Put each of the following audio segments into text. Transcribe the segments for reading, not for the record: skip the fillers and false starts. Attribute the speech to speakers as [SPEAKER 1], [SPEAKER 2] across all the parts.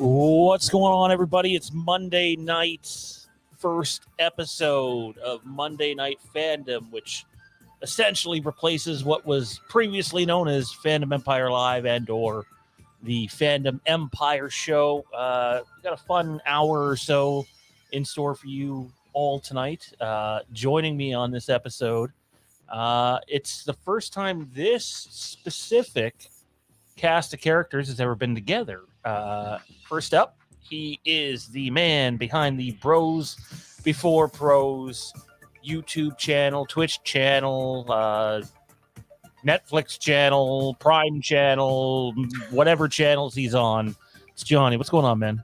[SPEAKER 1] What's going on, everybody? It's Monday night's first episode of Monday Night Fandom, which essentially replaces what was previously known as Fandom Empire Live and or the Fandom Empire Show. We got a fun hour or so in store for you all tonight. Joining me on this episode, it's the first time this specific cast of characters has ever been together. First up, he is the man behind the Bros Before Pros YouTube channel, Twitch channel, Netflix channel, Prime channel, whatever channels he's on. It's Johnny. What's going on, man?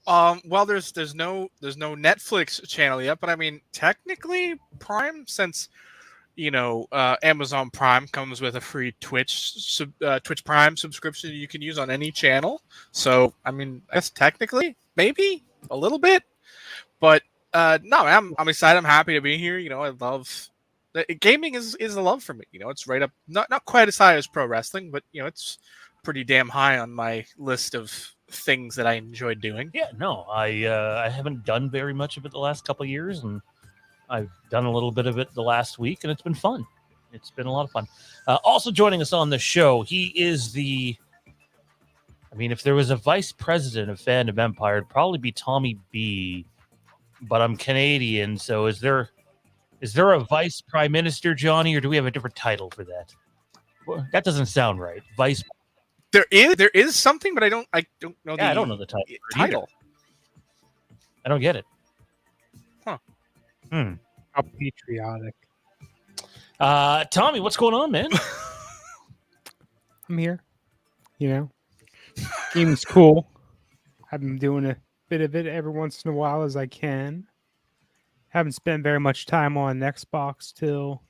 [SPEAKER 2] Well, there's no Netflix channel yet, but I mean, technically Prime, since Amazon Prime comes with a free Twitch Prime subscription you can use on any channel. So I mean, I guess technically maybe a little bit, but no, I'm excited. I'm happy to be here. I love gaming is a love for me. It's right up, not quite as high as pro wrestling, but it's pretty damn high on my list of things that I enjoy doing.
[SPEAKER 1] Yeah, no, I haven't done very much of it the last couple of years, and I've done a little bit of it the last week, and it's been fun. It's been a lot of fun. Also joining us on the show, he is if there was a vice president of Fandom Empire, it'd probably be Tommy B, but I'm Canadian, so is there a vice prime minister, Johnny, or do we have a different title for that? Well, that doesn't sound right. Vice.
[SPEAKER 2] There is something, but I don't know.
[SPEAKER 1] Yeah, I don't know the title. I don't get it.
[SPEAKER 2] Huh.
[SPEAKER 3] How patriotic.
[SPEAKER 1] Tommy, what's going on, man?
[SPEAKER 3] I'm here. Game's cool. I've been doing a bit of it every once in a while as I can. Haven't spent very much time on Xbox till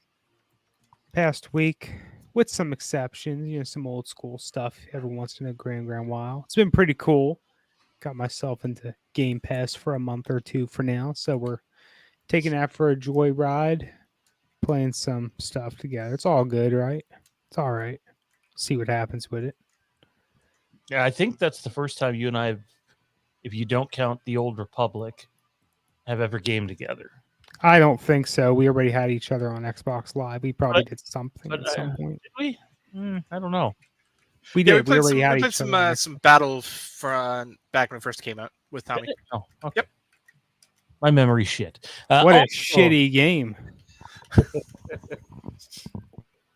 [SPEAKER 3] past week, with some exceptions. Some old school stuff every once in a grand while. It's been pretty cool. Got myself into Game Pass for a month or two for now, so we're taking that for a joyride, playing some stuff together. It's all good, right? It's all right. See what happens with it.
[SPEAKER 1] Yeah, I think that's the first time you and I have, if you don't count the Old Republic, have ever gamed together.
[SPEAKER 3] I don't think so. We already had each other on Xbox Live. We probably did something at some point.
[SPEAKER 1] Did we? I don't know.
[SPEAKER 3] We did.
[SPEAKER 2] We
[SPEAKER 3] already had
[SPEAKER 2] played
[SPEAKER 3] each other.
[SPEAKER 2] some Battle for back when it first came out with Tommy.
[SPEAKER 1] Oh, okay.
[SPEAKER 2] Yep.
[SPEAKER 1] My memory's shit.
[SPEAKER 3] What a shitty game.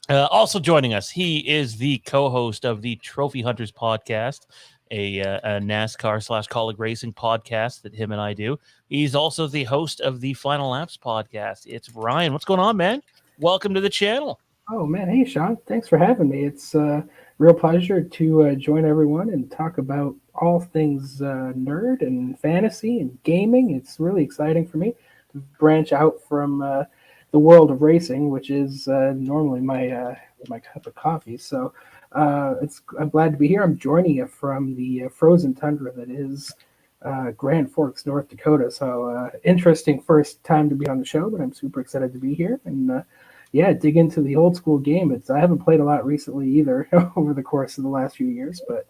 [SPEAKER 1] Also joining us, he is the co-host of the Trophy Hunters podcast, a NASCAR / colleague racing podcast that him and I do. He's also the host of the Final Laps podcast. It's Ryan. What's going on, man? Welcome to the channel.
[SPEAKER 4] Oh, man. Hey, Sean. Thanks for having me. It's a real pleasure to join everyone and talk about all things nerd and fantasy and gaming. It's really exciting for me to branch out from the world of racing, which is normally my cup of coffee. So I'm glad to be here. I'm joining you from the frozen tundra that is Grand Forks, North Dakota. So interesting first time to be on the show, but I'm super excited to be here and dig into the old school game. I haven't played a lot recently either over the course of the last few years, but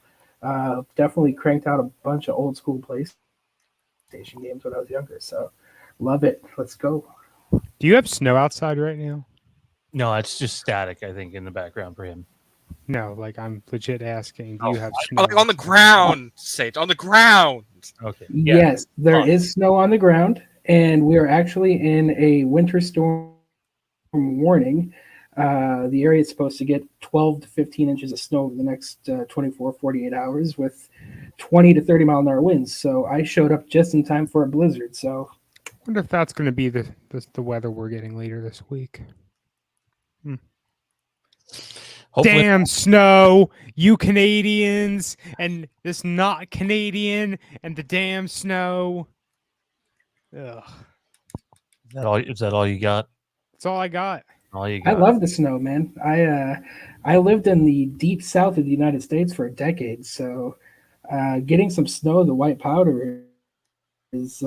[SPEAKER 4] definitely cranked out a bunch of old school PlayStation games when I was younger. So love it. Let's go.
[SPEAKER 3] Do you have snow outside right now?
[SPEAKER 1] No, it's just static, I think, in the background for him.
[SPEAKER 3] No, I'm legit asking. Do you have snow?
[SPEAKER 2] Like on the ground, Sage, on the ground.
[SPEAKER 1] Okay.
[SPEAKER 4] Yeah. Yes, there is snow on the ground, and we are actually in a winter storm warning. The area is supposed to get 12 to 15 inches of snow over the next 48 hours with 20 to 30 mile an hour winds. So I showed up just in time for a blizzard. So
[SPEAKER 3] I wonder if that's going to be the weather we're getting later this week.
[SPEAKER 1] Hopefully.
[SPEAKER 3] Damn snow, you Canadians, and this not Canadian, and the damn snow. Ugh.
[SPEAKER 1] Is that all you got?
[SPEAKER 3] That's all I got.
[SPEAKER 1] All you got.
[SPEAKER 4] I love the snow, man. I lived in the deep south of the United States for a decade, so getting some snow, the white powder, is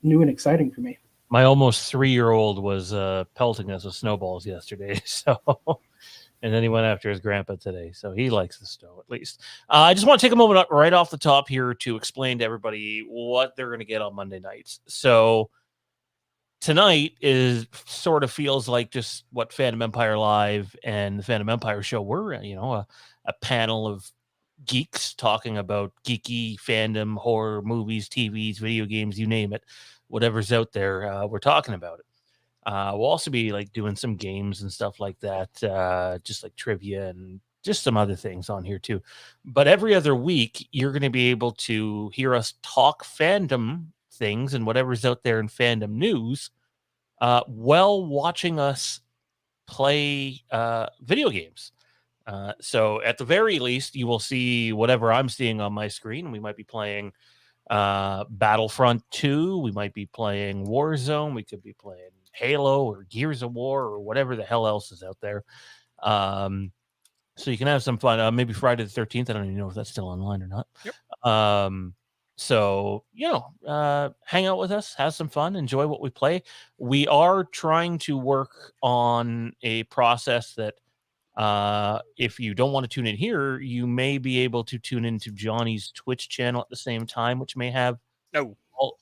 [SPEAKER 4] new and exciting for me.
[SPEAKER 1] My almost 3-year-old was pelting us with snowballs yesterday, so and then he went after his grandpa today, so he likes the snow at least. I just want to take a moment right off the top here to explain to everybody what they're going to get on Monday nights. So tonight sort of feels like just what Fandom Empire Live and the Fandom Empire show were, a panel of geeks talking about geeky fandom, horror, movies, TVs, video games, you name it, whatever's out there, we're talking about it. We'll also be like doing some games and stuff like that, just like trivia and just some other things on here too. But every other week, you're going to be able to hear us talk fandom things and whatever's out there in fandom news, while watching us play video games. So at the very least, you will see whatever I'm seeing on my screen. We might be playing Battlefront 2. We might be playing Warzone. We could be playing Halo or Gears of War or whatever the hell else is out there. So you can have some fun. Maybe Friday the 13th. I don't even know if that's still online or not.
[SPEAKER 2] Yep.
[SPEAKER 1] So, hang out with us, have some fun, enjoy what we play. We are trying to work on a process that if you don't want to tune in here, you may be able to tune into Johnny's Twitch channel at the same time, which may have
[SPEAKER 2] No.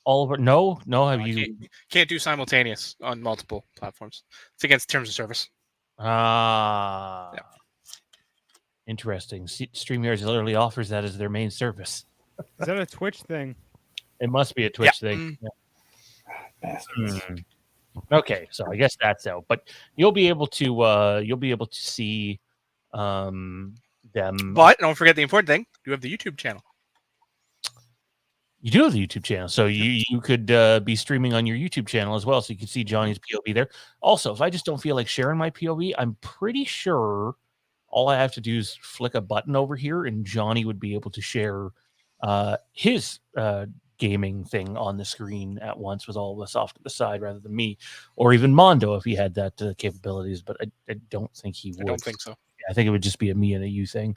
[SPEAKER 1] all of our no. Have
[SPEAKER 2] No,
[SPEAKER 1] you?
[SPEAKER 2] can't do simultaneous on multiple platforms. It's against terms of service.
[SPEAKER 1] Yeah. Interesting. StreamYard literally offers that as their main service.
[SPEAKER 3] Is that a Twitch thing?
[SPEAKER 1] It must be a Twitch thing. Yeah.
[SPEAKER 4] Bastards.
[SPEAKER 1] Okay, so I guess that's out, but you'll be able to see them.
[SPEAKER 2] But don't forget the important thing: you have the YouTube channel.
[SPEAKER 1] You do have the YouTube channel, so you could be streaming on your YouTube channel as well, so you can see Johnny's POV there. Also, if I just don't feel like sharing my POV, I'm pretty sure all I have to do is flick a button over here, and Johnny would be able to share his gaming thing on the screen at once with all of us off to the side rather than me, or even Mondo if he had that capabilities. But I don't think he would.
[SPEAKER 2] I don't think so.
[SPEAKER 1] Yeah, I think it would just be a me and a you thing.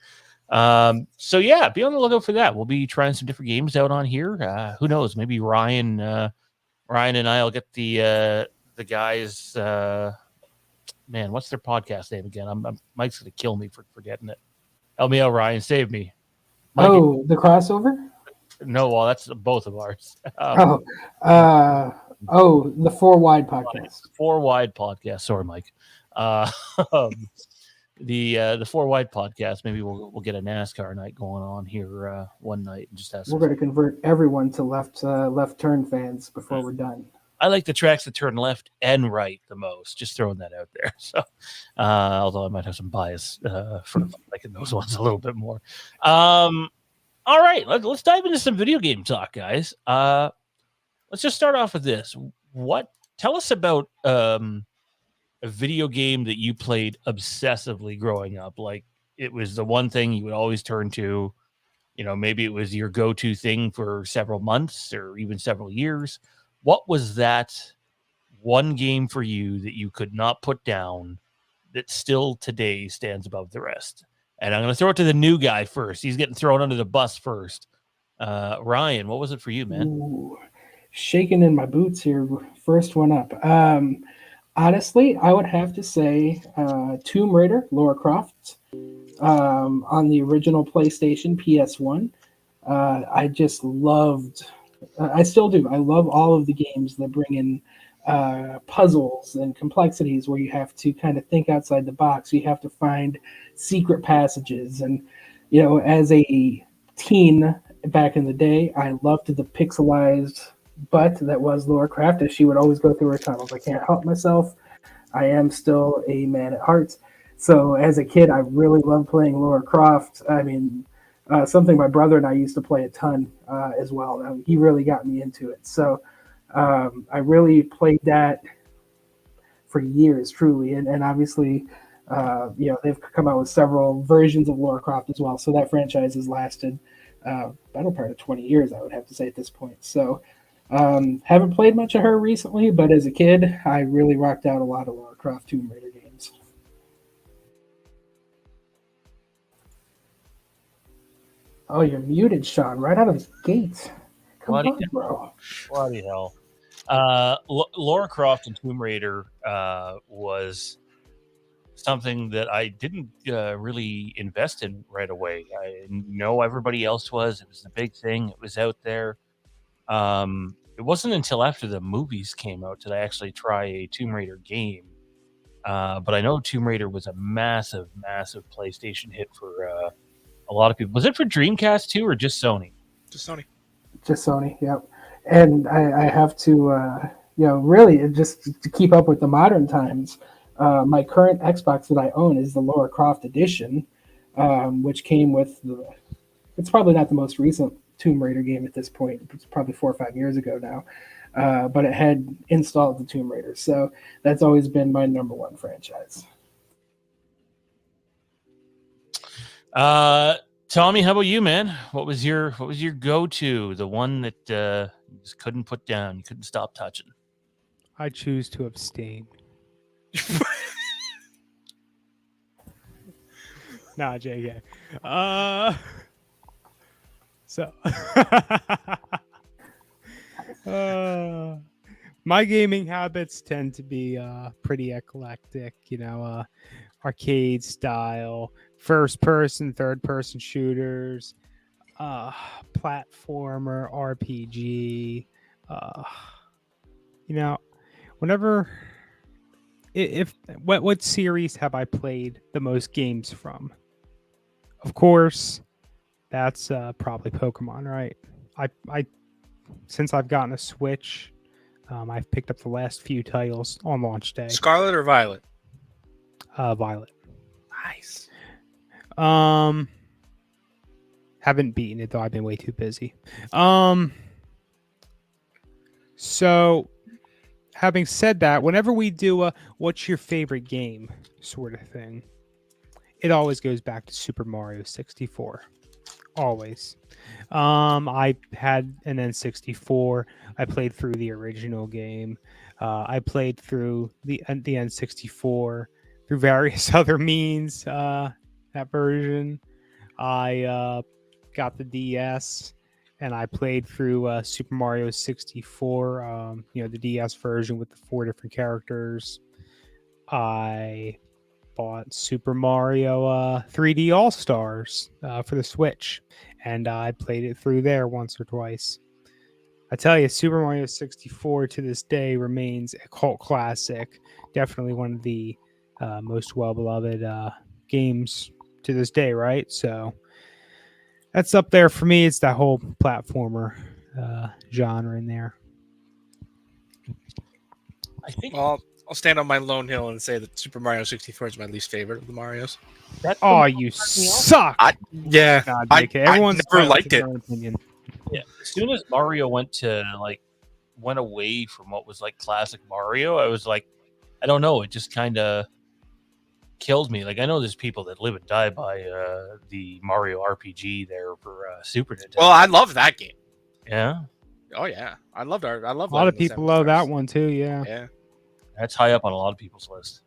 [SPEAKER 1] So yeah, be on the lookout for that. We'll be trying some different games out on here. Who knows? Maybe Ryan and I'll get the guys. Man, what's their podcast name again? Mike's gonna kill me for forgetting it. Help me out, Ryan. Save me. Mike,
[SPEAKER 4] the crossover?
[SPEAKER 1] No, well, that's both of ours.
[SPEAKER 4] The Four Wide podcast.
[SPEAKER 1] Four Wide podcast. Sorry, Mike. The Four Wide podcast. Maybe we'll get a NASCAR night going on here one night and just have some.
[SPEAKER 4] We're going to convert everyone to left turn fans before we're done.
[SPEAKER 1] I like the tracks that turn left and right the most. Just throwing that out there. So, although I might have some bias for liking those ones a little bit more. All right, let's dive into some video game talk, guys. Let's just start off with this. Tell us about a video game that you played obsessively growing up. Like it was the one thing you would always turn to. Maybe it was your go-to thing for several months or even several years. What was that one game for you that you could not put down that still today stands above the rest? And I'm going to throw it to the new guy first. He's getting thrown under the bus first. Ryan, what was it for you, man?
[SPEAKER 4] Ooh, shaking in my boots here. First one up. Honestly, I would have to say Tomb Raider, Lara Croft, on the original PlayStation PS1. I just loved... I still do. I love all of the games that bring in puzzles and complexities where you have to kind of think outside the box. You have to find secret passages. And, as a teen back in the day, I loved the pixelized butt that was Lara Croft as she would always go through her tunnels. I can't help myself. I am still a man at heart. So as a kid, I really loved playing Lara Croft. I mean, something my brother and I used to play a ton as well. He really got me into it. So I really played that for years, truly. And obviously, they've come out with several versions of Lara Croft as well. So that franchise has lasted better part of 20 years, I would have to say at this point. So haven't played much of her recently, but as a kid, I really rocked out a lot of Lara Croft Tomb Raider games. Oh, you're muted, Sean, right out of the gate. Come on, bro.
[SPEAKER 1] Bloody hell. Lara Croft and Tomb Raider was something that I didn't really invest in right away. I know everybody else was. It was the big thing. It was out there. It wasn't until after the movies came out that I actually try a Tomb Raider game. But I know Tomb Raider was a massive, massive PlayStation hit for a lot of people. Was it for Dreamcast too, or just Sony?
[SPEAKER 2] Just Sony.
[SPEAKER 4] Just Sony, yep. And I have to, really just to keep up with the modern times. My current Xbox that I own is the Lara Croft edition, which came with it's probably not the most recent Tomb Raider game at this point. It's probably 4 or 5 years ago now, but it had installed the Tomb Raider, so that's always been my number one franchise.
[SPEAKER 1] Tommy, how about you, man? What was your go-to? The one that you just couldn't put down, you couldn't stop touching.
[SPEAKER 3] I choose to abstain. Nah, JK. So, my gaming habits tend to be pretty eclectic. Arcade style, first person, third person shooters, platformer, RPG. Whenever what series have I played the most games from? Of course, that's probably Pokemon, right? I since I've gotten a Switch, I've picked up the last few titles on launch day.
[SPEAKER 2] Scarlet or Violet?
[SPEAKER 3] Violet.
[SPEAKER 2] Nice.
[SPEAKER 3] Haven't beaten it though. I've been way too busy. So, having said that, whenever we do a "What's your favorite game" sort of thing, it always goes back to Super Mario 64. Always. I had an N64. I played through the original game. I played through the N64 through various other means. That version. I got the DS and I played through Super Mario 64. The DS version with the 4 different characters. I bought Super Mario 3D All Stars for the Switch, and I played it through there once or twice. I tell you, Super Mario 64 to this day remains a cult classic. Definitely one of the most well-beloved games to this day, right? So that's up there for me. It's that whole platformer genre in there.
[SPEAKER 1] I think
[SPEAKER 2] Well, I'll stand on my lone hill and say that Super Mario 64 is my least favorite of the Marios.
[SPEAKER 1] that's
[SPEAKER 3] Oh, you suck!
[SPEAKER 2] Yeah,
[SPEAKER 3] Nah,
[SPEAKER 2] I
[SPEAKER 3] JK, everyone's
[SPEAKER 2] never
[SPEAKER 3] entitled
[SPEAKER 2] liked
[SPEAKER 3] to
[SPEAKER 2] it.
[SPEAKER 3] their own opinion.
[SPEAKER 1] Yeah, as soon as Mario went away from what was like classic Mario, I was like, I don't know, it just kind of killed me. Like, I know there's people that live and die by the Mario RPG there for Super Nintendo.
[SPEAKER 2] Well, I love that game.
[SPEAKER 1] Yeah,
[SPEAKER 2] Oh yeah, I love
[SPEAKER 3] A lot of people love that one too. Yeah.
[SPEAKER 2] Yeah.
[SPEAKER 1] that's high up on a lot of people's list.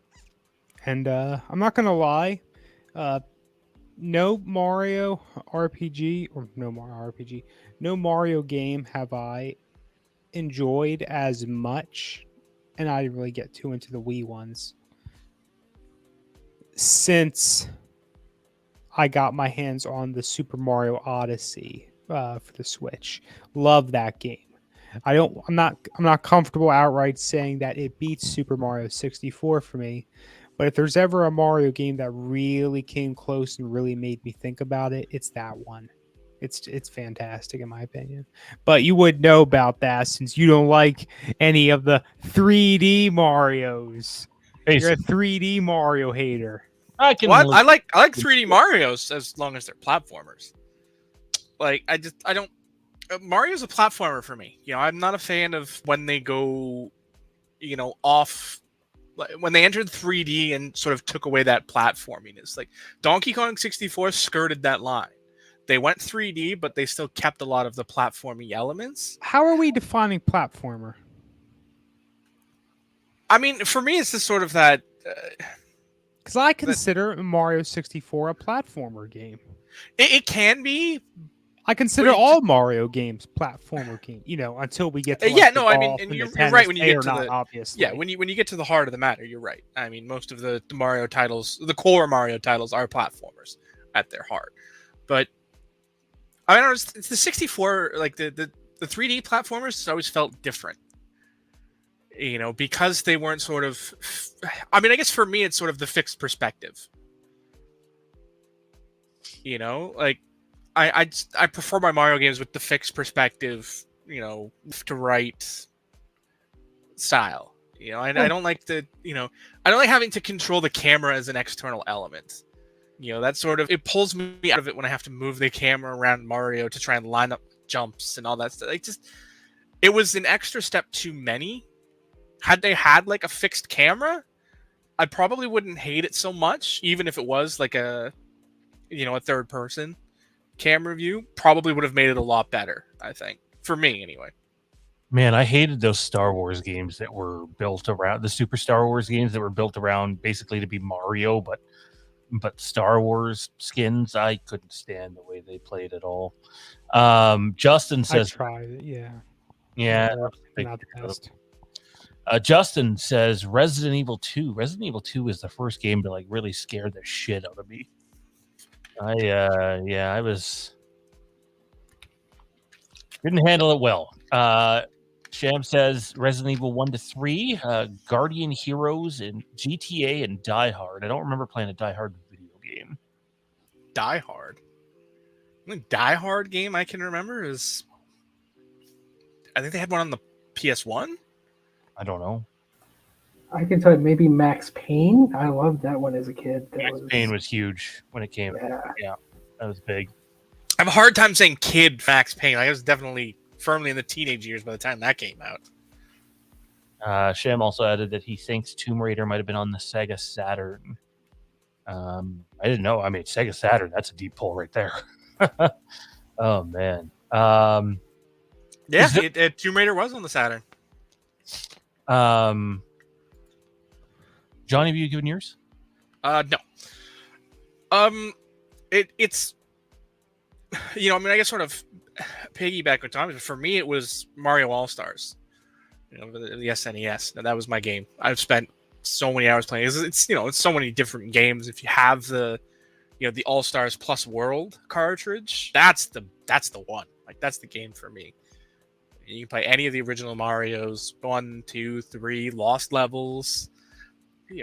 [SPEAKER 3] And I'm not gonna lie, no Mario RPG or no Mario RPG, no Mario game have I enjoyed as much, and I didn't really get too into the Wii ones since I got my hands on the Super Mario Odyssey for the Switch. Love that game. I'm not comfortable outright saying that it beats Super Mario 64 for me. But if there's ever a Mario game that really came close and really made me think about it, it's that one. It's fantastic in my opinion. But you would know about that since you don't like any of the 3D Marios. You're a 3D Mario hater.
[SPEAKER 1] I can.
[SPEAKER 2] Well, I like 3D Marios as long as they're platformers. Like I don't. Mario's a platformer for me. I'm not a fan of when they go, off. When they entered 3D and sort of took away that platforminess. Like Donkey Kong 64 skirted that line. They went 3D, but they still kept a lot of the platforming elements.
[SPEAKER 3] How are we defining platformer?
[SPEAKER 2] I mean, for me, it's just sort of that.
[SPEAKER 3] Because I consider Mario 64 a platformer game.
[SPEAKER 2] It can be.
[SPEAKER 3] I consider all Mario games platformer game. Until we get to
[SPEAKER 2] I mean, and you're right when you get to the
[SPEAKER 3] obviously.
[SPEAKER 2] Yeah, when you get to the heart of the matter, you're right. I mean, most of the Mario titles, the core Mario titles, are platformers at their heart. But I mean, it's the 64, like the 3D platformers always felt different. Because they weren't sort of. I mean, I guess for me, it's sort of the fixed perspective. You know, like I prefer my Mario games with the fixed perspective, you know, left to right style. You know, I don't like I don't like having to control the camera as an external element. You know, that sort of, it pulls me out of it when I have to move the camera around Mario to try and line up jumps and all that stuff. Like, just, it was an extra step too many. Had they had like a fixed camera, I probably wouldn't hate it so much, even if it was like a third person camera view. Probably would have made it a lot better, I think, for me anyway.
[SPEAKER 1] Man, I hated those Star Wars games that were built around the Super Star Wars games that were built around basically to be Mario, but Star Wars skins. I couldn't stand the way they played at all. Justin
[SPEAKER 3] I
[SPEAKER 1] says,
[SPEAKER 3] tried it, yeah.
[SPEAKER 1] yeah,
[SPEAKER 3] They're not the best.
[SPEAKER 1] Justin says Resident Evil 2. Resident Evil 2 is the first game to like really scare the shit out of me. I was didn't handle it well. Sham says Resident Evil 1 to 3, Guardian Heroes, and GTA and Die Hard. I don't remember playing a Die Hard video game.
[SPEAKER 2] Die Hard. The only Die Hard game I can remember is, I think they had one on the PS1.
[SPEAKER 1] I don't know.
[SPEAKER 4] I can tell you maybe Max Payne. I loved that one as a kid.
[SPEAKER 1] Max Payne was huge when it came.
[SPEAKER 4] Yeah.
[SPEAKER 1] That was big.
[SPEAKER 2] I have a hard time saying kid Max Payne. I was definitely firmly in the teenage years by the time that came out.
[SPEAKER 1] Sham also added that he thinks Tomb Raider might have been on the Sega Saturn. I didn't know. I mean, Sega Saturn, that's a deep pull right there. Oh, man.
[SPEAKER 2] Tomb Raider was on the Saturn.
[SPEAKER 1] Johnny, have you given yours?
[SPEAKER 2] No. It's, I guess sort of piggyback with Tommy, but for me, it was Mario All-Stars. The SNES. Now, that was my game. I've spent so many hours playing. It's so many different games. If you have the All-Stars Plus World cartridge, that's the one. Like, that's the game for me. You can play any of the original Marios, 1, 2, 3, Lost Levels,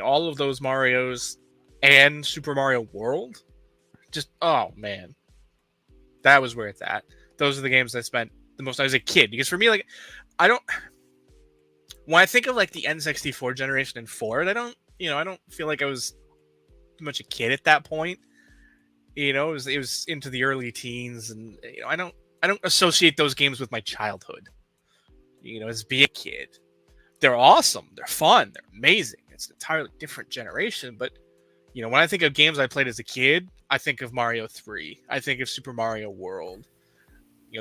[SPEAKER 2] all of those Marios, and Super Mario World. Just, oh man, that was where it's at. Those are the games I spent the most. I was a kid, because for me, like, when I think of like the N64 generation and forward, I don't feel like I was much a kid at that point. It was into the early teens, and I don't associate those games with my childhood. As being a kid, they're awesome, they're fun, they're amazing. It's an entirely different generation, but when I think of games I played as a kid, I think of Mario 3. I think of Super Mario World.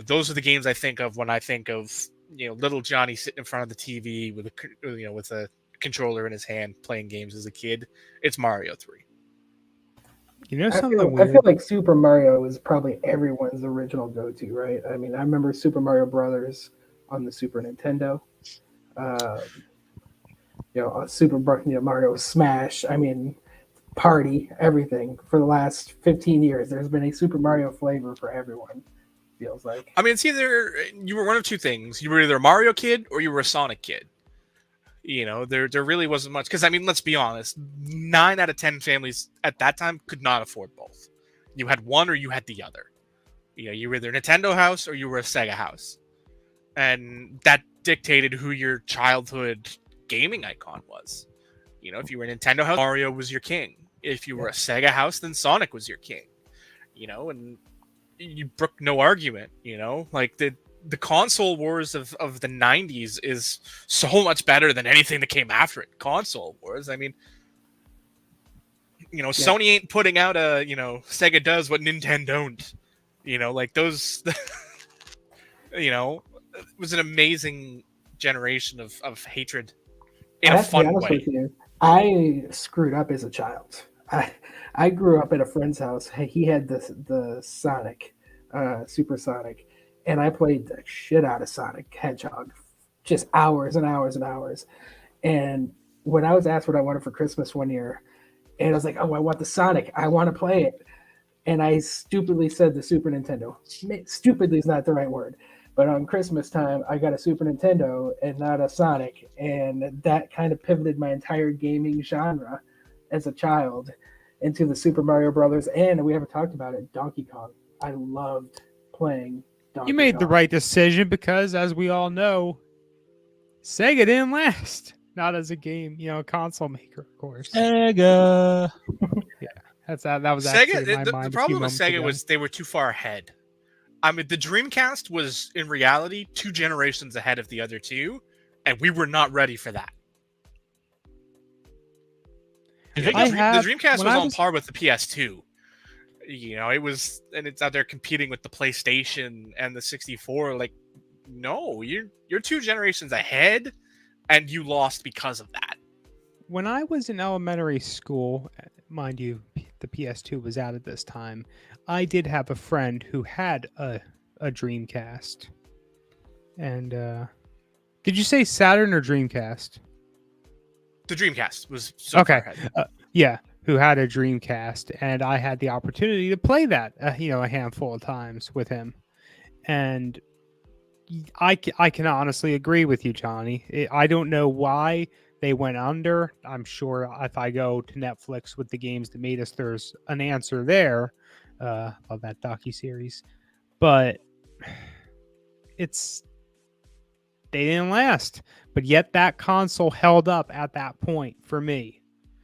[SPEAKER 2] Those are the games I think of when I think of little Johnny sitting in front of the TV with a controller in his hand playing games as a kid. It's Mario 3.
[SPEAKER 4] I feel like Super Mario is probably everyone's original go-to, right? I mean, I remember Super Mario Brothers on the Super Nintendo. Super Mario Smash. I mean, Party, everything. For the last 15 years, there's been a Super Mario flavor for everyone. Feels like.
[SPEAKER 2] I mean, it's either you were one of two things. You were either a Mario kid or you were a Sonic kid. There really wasn't much. Because, I mean, let's be honest. 9 out of 10 families at that time could not afford both. You had one or you had the other. You were either a Nintendo house or you were a Sega house. And that dictated who your childhood gaming icon was. If you were a Nintendo house, Mario was your king. If you were a Sega house, then Sonic was your king. And you brook no argument. Like the console wars of the 90s is so much better than anything that came after it. Console wars. I mean, Sony ain't putting out a, Sega does what Nintendo don't. Like those, it was an amazing generation of hatred in a fun way.
[SPEAKER 4] I screwed up as a child. I grew up at a friend's house. He had the Sonic, Super Sonic, and I played the shit out of Sonic Hedgehog, just hours and hours and hours. And when I was asked what I wanted for Christmas one year, and I was like, "Oh, I want the Sonic. I want to play it," and I stupidly said the Super Nintendo. Stupidly is not the right word. But on Christmas time, I got a Super Nintendo and not a Sonic. And that kind of pivoted my entire gaming genre as a child. into the Super Mario Brothers, and we haven't talked about it, Donkey Kong. I loved playing Donkey
[SPEAKER 3] You made
[SPEAKER 4] Kong.
[SPEAKER 3] the right decision because, as we all know, Sega didn't last. Not as a game, console maker, of course.
[SPEAKER 1] Sega.
[SPEAKER 3] That was actually in my
[SPEAKER 2] the
[SPEAKER 3] mind.
[SPEAKER 2] problem with Sega
[SPEAKER 3] ago.
[SPEAKER 2] was they were too far ahead. I mean, the Dreamcast was in reality 2 generations ahead of the other two, and we were not ready for that. The Dreamcast was on par with the PS2. It was, and it's out there competing with the PlayStation and the 64. Like, no, you're 2 generations ahead, and you lost because of that.
[SPEAKER 3] When I was in elementary school, mind you, the PS2 was out at this time. I did have a friend who had a Dreamcast. And did you say Saturn or Dreamcast?
[SPEAKER 2] The Dreamcast was so far ahead.
[SPEAKER 3] Yeah, who had a Dreamcast, and I had the opportunity to play that, a handful of times with him. And I can honestly agree with you, Johnny. I don't know why they went under. I'm sure if I go to Netflix with the games that made us, there's an answer there of that docuseries. But they didn't last. But yet that console held up at that point for me.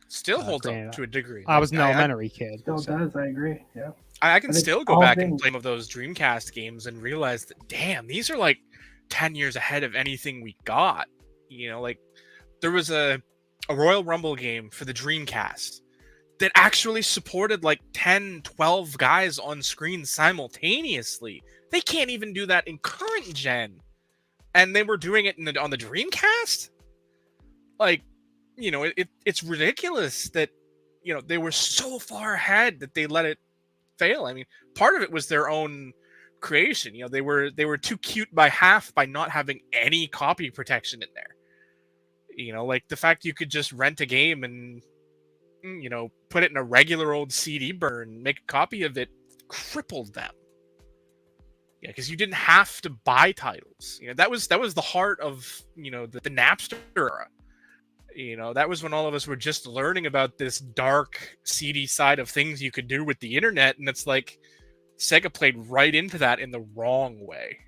[SPEAKER 2] Still holds up to a degree.
[SPEAKER 3] I was an elementary kid.
[SPEAKER 4] Still does, I agree. Yeah.
[SPEAKER 2] I can still go back and play some of those Dreamcast games and realize that, damn, these are like 10 years ahead of anything we got. There was a Royal Rumble game for the Dreamcast that actually supported like 10, 12 guys on screen simultaneously. They can't even do that in current gen. And they were doing it on the Dreamcast? It's ridiculous that, they were so far ahead that they let it fail. I mean, part of it was their own creation. They were too cute by half by not having any copy protection in there. Like the fact you could just rent a game and, put it in a regular old CD burn, make a copy of it, crippled them. Yeah, because you didn't have to buy titles. That was the heart of, the Napster era. That was when all of us were just learning about this dark, seedy side of things you could do with the internet, and it's like Sega played right into that in the wrong way.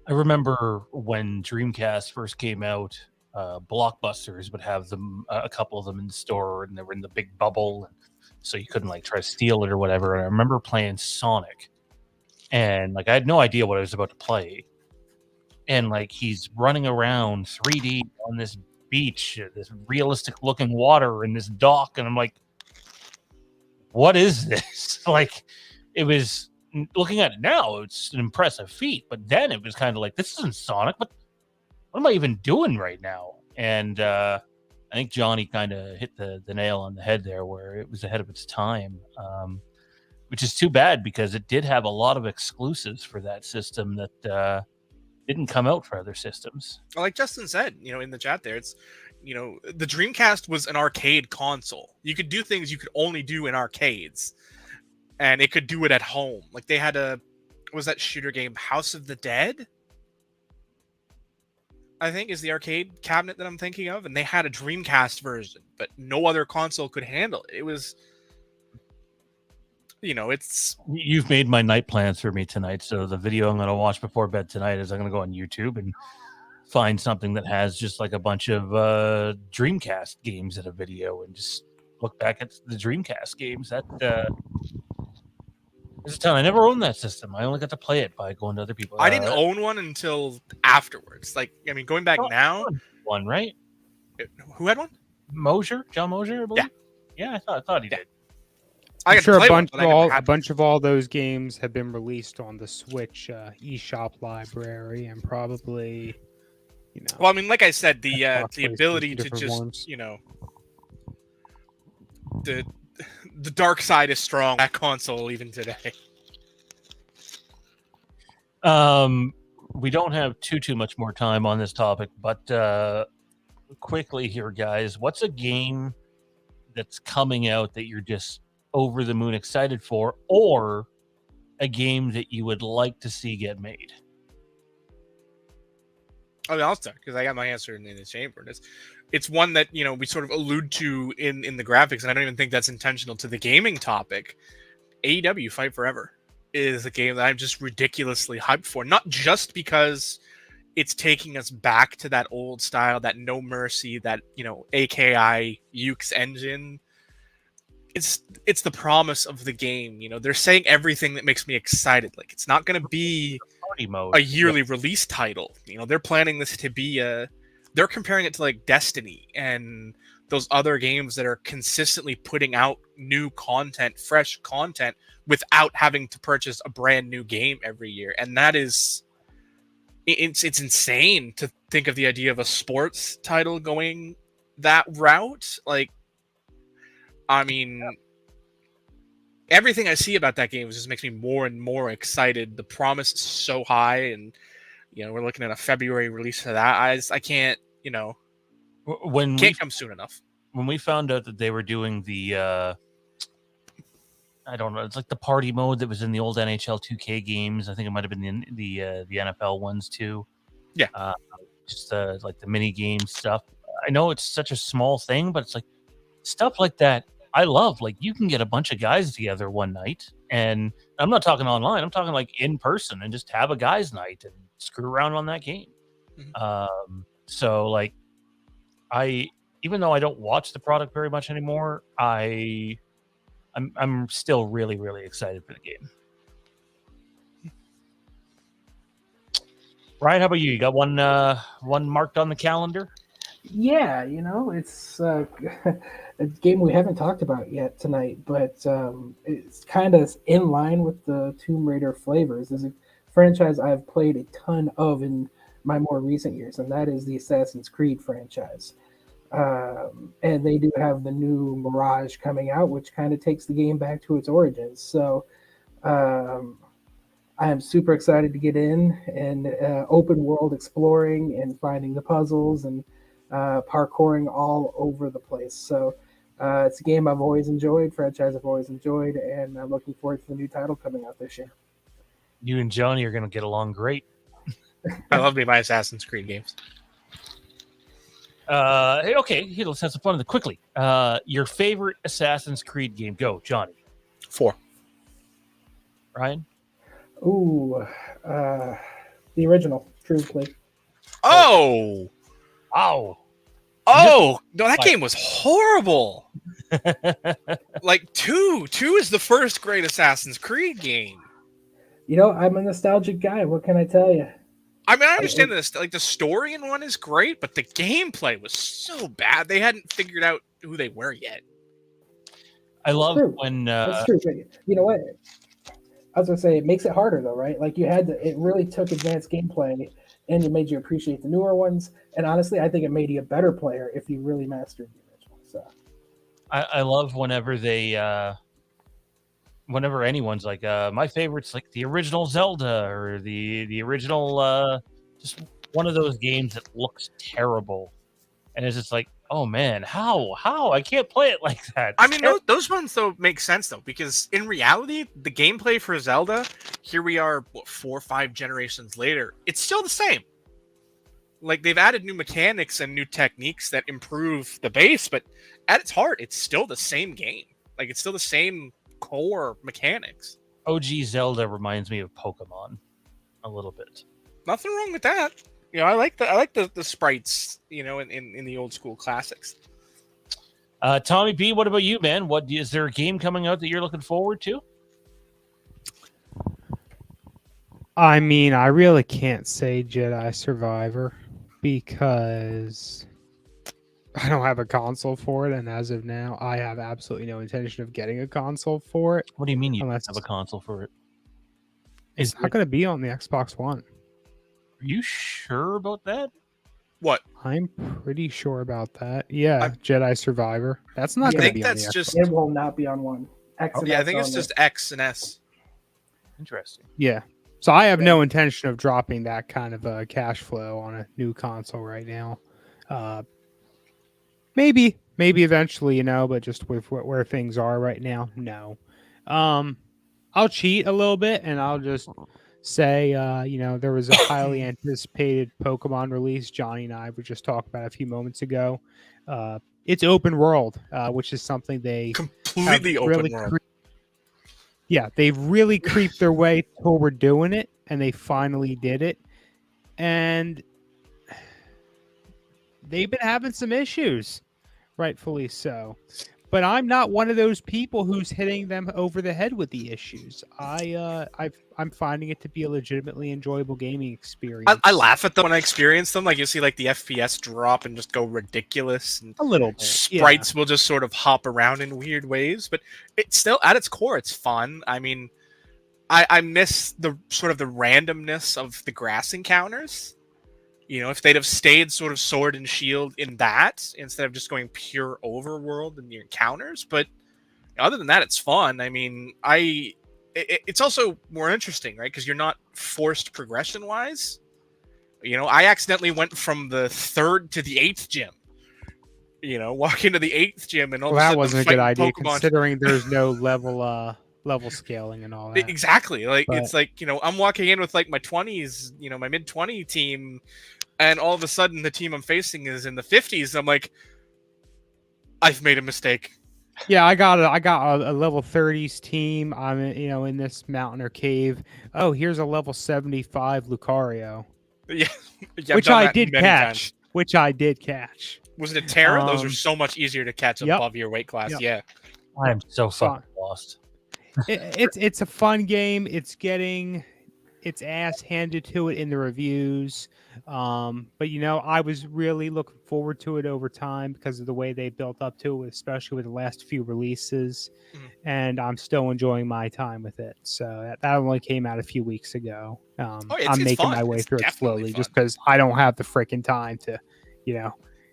[SPEAKER 1] I remember when Dreamcast first came out, Blockbusters would have them, a couple of them in the store, and they were in the big bubble, so you couldn't try to steal it or whatever. And I remember playing Sonic, and I had no idea what I was about to play, and he's running around 3D on this beach, this realistic looking water in this dock, and I'm like, what is this? It was, looking at it now, it's an impressive feat, but then it was kind of like, this isn't Sonic, but what am I even doing right now? And I think Johnny kind of hit the nail on the head there, where it was ahead of its time, which is too bad because it did have a lot of exclusives for that system that didn't come out for other systems.
[SPEAKER 2] Like Justin said, in the chat there, it's, the Dreamcast was an arcade console. You could do things you could only do in arcades, and it could do it at home. Like they had what was that shooter game, House of the Dead? I think is the arcade cabinet that I'm thinking of, and they had a Dreamcast version, but no other console could handle it. It was, it's...
[SPEAKER 1] You've made my night plans for me tonight, so the video I'm going to watch before bed tonight is I'm going to go on YouTube and find something that has just a bunch of Dreamcast games in a video and just look back at the Dreamcast games. That there's a ton. I never owned that system. I only got to play it by going to other people.
[SPEAKER 2] I didn't own one until afterwards. Going back now...
[SPEAKER 1] One, right?
[SPEAKER 2] Who had one?
[SPEAKER 1] Mosier? John Mosier, I believe? Yeah, I thought he did.
[SPEAKER 3] I'm sure a bunch of all those games have been released on the Switch eShop library, and probably,
[SPEAKER 2] Well, I mean, like I said, the ability to just,
[SPEAKER 3] ones.
[SPEAKER 2] the dark side is strong. That console even today.
[SPEAKER 1] We don't have too much more time on this topic, but quickly here, guys, what's a game that's coming out that you're just over the moon excited for, or a game that you would like to see get made?
[SPEAKER 2] Oh, I'll start because I got my answer in the chamber. It's one that we sort of allude to in the graphics, and I don't even think that's intentional to the gaming topic. AEW Fight Forever is a game that I'm just ridiculously hyped for, not just because it's taking us back to that old style, that No Mercy, that AKI Ukes engine. It's the promise of the game. They're saying everything that makes me excited. Like, it's not going to be
[SPEAKER 1] Party mode.
[SPEAKER 2] a yearly release title. They're planning this to be they're comparing it to like Destiny and those other games that are consistently putting out new content, fresh content, without having to purchase a brand new game every year. And that is, it's insane to think of the idea of a sports title going that route. Like, I mean, everything I see about that game just makes me more and more excited. The promise is so high, and we're looking at a February release of that. I can't, can't come soon enough.
[SPEAKER 1] When we found out that they were doing the, I don't know, it's like the party mode that was in the old NHL 2K games. I think it might have been the NFL ones too.
[SPEAKER 2] Yeah,
[SPEAKER 1] just like the mini game stuff. I know it's such a small thing, but it's like stuff like that I love. Like, you can get a bunch of guys together one night, and I'm not talking online. I'm talking like in person, and just have a guys' night and screw around on that game. Mm-hmm. So like, even though I don't watch the product very much anymore, I'm still really, really excited for the game. Ryan, how about you? You got one marked on the calendar?
[SPEAKER 4] Yeah, it's a game we haven't talked about yet tonight, but it's kind of in line with the Tomb Raider flavors. There's a franchise I've played a ton of in my more recent years, and that is the Assassin's Creed franchise. And they do have the new Mirage coming out, which kind of takes the game back to its origins. So I am super excited to get in and open world exploring and finding the puzzles and parkouring all over the place. So it's a game I've always enjoyed, franchise I've always enjoyed, and I'm looking forward to the new title coming out this year.
[SPEAKER 1] You and Johnny are going to get along great.
[SPEAKER 2] I love me my Assassin's Creed games.
[SPEAKER 1] Hey, okay, let's have some fun with it quickly. Your favorite Assassin's Creed game? Go, Johnny.
[SPEAKER 2] 4.
[SPEAKER 1] Ryan?
[SPEAKER 4] Ooh, the original, truthfully.
[SPEAKER 2] Oh!
[SPEAKER 1] Wow.
[SPEAKER 2] Oh! No, that game was horrible! Like, 2 is the first great Assassin's Creed game.
[SPEAKER 4] I'm a nostalgic guy. What can I tell you?
[SPEAKER 2] I mean, I understand this. Like, the story in 1 is great, but the gameplay was so bad. They hadn't figured out who they were yet.
[SPEAKER 1] I love when...
[SPEAKER 4] That's true, but you know what? I was going to say, it makes it harder, though, right? Like, it really took advanced gameplay, and it made you appreciate the newer ones. And honestly, I think it made you a better player if you really mastered the original. So,
[SPEAKER 1] I love whenever whenever anyone's like, my favorite's like the original Zelda or the original, just one of those games that looks terrible. And it's just like, oh man, how? I can't play it like that.
[SPEAKER 2] I mean, those ones, though, make sense, though, because in reality, the gameplay for Zelda, here we are, 4 or 5 generations later, it's still the same. Like, they've added new mechanics and new techniques that improve the base, but at its heart, it's still the same game. Like, it's still the same core mechanics.
[SPEAKER 1] OG Zelda reminds me of Pokemon a little bit.
[SPEAKER 2] Nothing wrong with that. I like the sprites, in the old school classics.
[SPEAKER 1] Tommy B, what about you, man? Is there a game coming out that you're looking forward to?
[SPEAKER 3] I mean, I really can't say Jedi Survivor because I don't have a console for it, and as of now, I have absolutely no intention of getting a console for it.
[SPEAKER 1] What do you mean you don't have a console for it?
[SPEAKER 3] It's not going to be on the Xbox One.
[SPEAKER 1] Are you sure about that?
[SPEAKER 2] What?
[SPEAKER 3] I'm pretty sure about that. Yeah, Jedi Survivor. That's not going to be on the Xbox.
[SPEAKER 4] It will not be on one.
[SPEAKER 2] X and S I think it's just X and S.
[SPEAKER 1] Interesting.
[SPEAKER 3] Yeah. So I have no intention of dropping that kind of cash flow on a new console right now. Maybe eventually, but just with where things are right now, no. I'll cheat a little bit and I'll just say, there was a highly anticipated Pokemon release. Johnny and I were just talking about a few moments ago. It's open world, which is something they
[SPEAKER 2] Completely
[SPEAKER 3] have
[SPEAKER 2] open
[SPEAKER 3] really
[SPEAKER 2] world.
[SPEAKER 3] they've really creeped their way toward doing it, and they finally did it. And they've been having some issues, rightfully so. But I'm not one of those people who's hitting them over the head with the issues. I'm finding it to be a legitimately enjoyable gaming experience.
[SPEAKER 2] I laugh at them when I experience them. Like you see, like the FPS drop and just go ridiculous, and
[SPEAKER 3] a little bit.
[SPEAKER 2] sprites will just sort of hop around in weird ways. But it's still, at its core, it's fun. I mean, I miss the sort of the randomness of the grass encounters. If they'd have stayed sort of sword and shield in that instead of just going pure overworld in the encounters. But other than that, it's fun. I mean, it's also more interesting, right? Because you're not forced progression-wise. I accidentally went from the 3rd to the 8th gym. Walk into the 8th gym and all of a sudden
[SPEAKER 3] that wasn't a good idea,
[SPEAKER 2] Pokemon...
[SPEAKER 3] considering there's no level scaling and all that.
[SPEAKER 2] Exactly. It's like, I'm walking in with like my 20s, my mid-20 team, and all of a sudden the team I'm facing is in the 50s. I'm like, I've made a mistake.
[SPEAKER 3] Yeah, I got a level 30s team. I'm in this mountain or cave. Oh, here's a level 75 Lucario.
[SPEAKER 2] Yeah,
[SPEAKER 3] which I did catch. Which I did catch.
[SPEAKER 2] Was it a Terra? Those are so much easier to catch above your weight class.
[SPEAKER 3] Yep.
[SPEAKER 2] Yeah,
[SPEAKER 1] I'm so fucking lost.
[SPEAKER 3] It's a fun game. It's getting its ass handed to it in the reviews. But I was really looking forward to it over time because of the way they built up to it, especially with the last few releases. And I'm still enjoying my time with it. So that only came out a few weeks ago. I'm making my way through it slowly just because I don't have the freaking time to,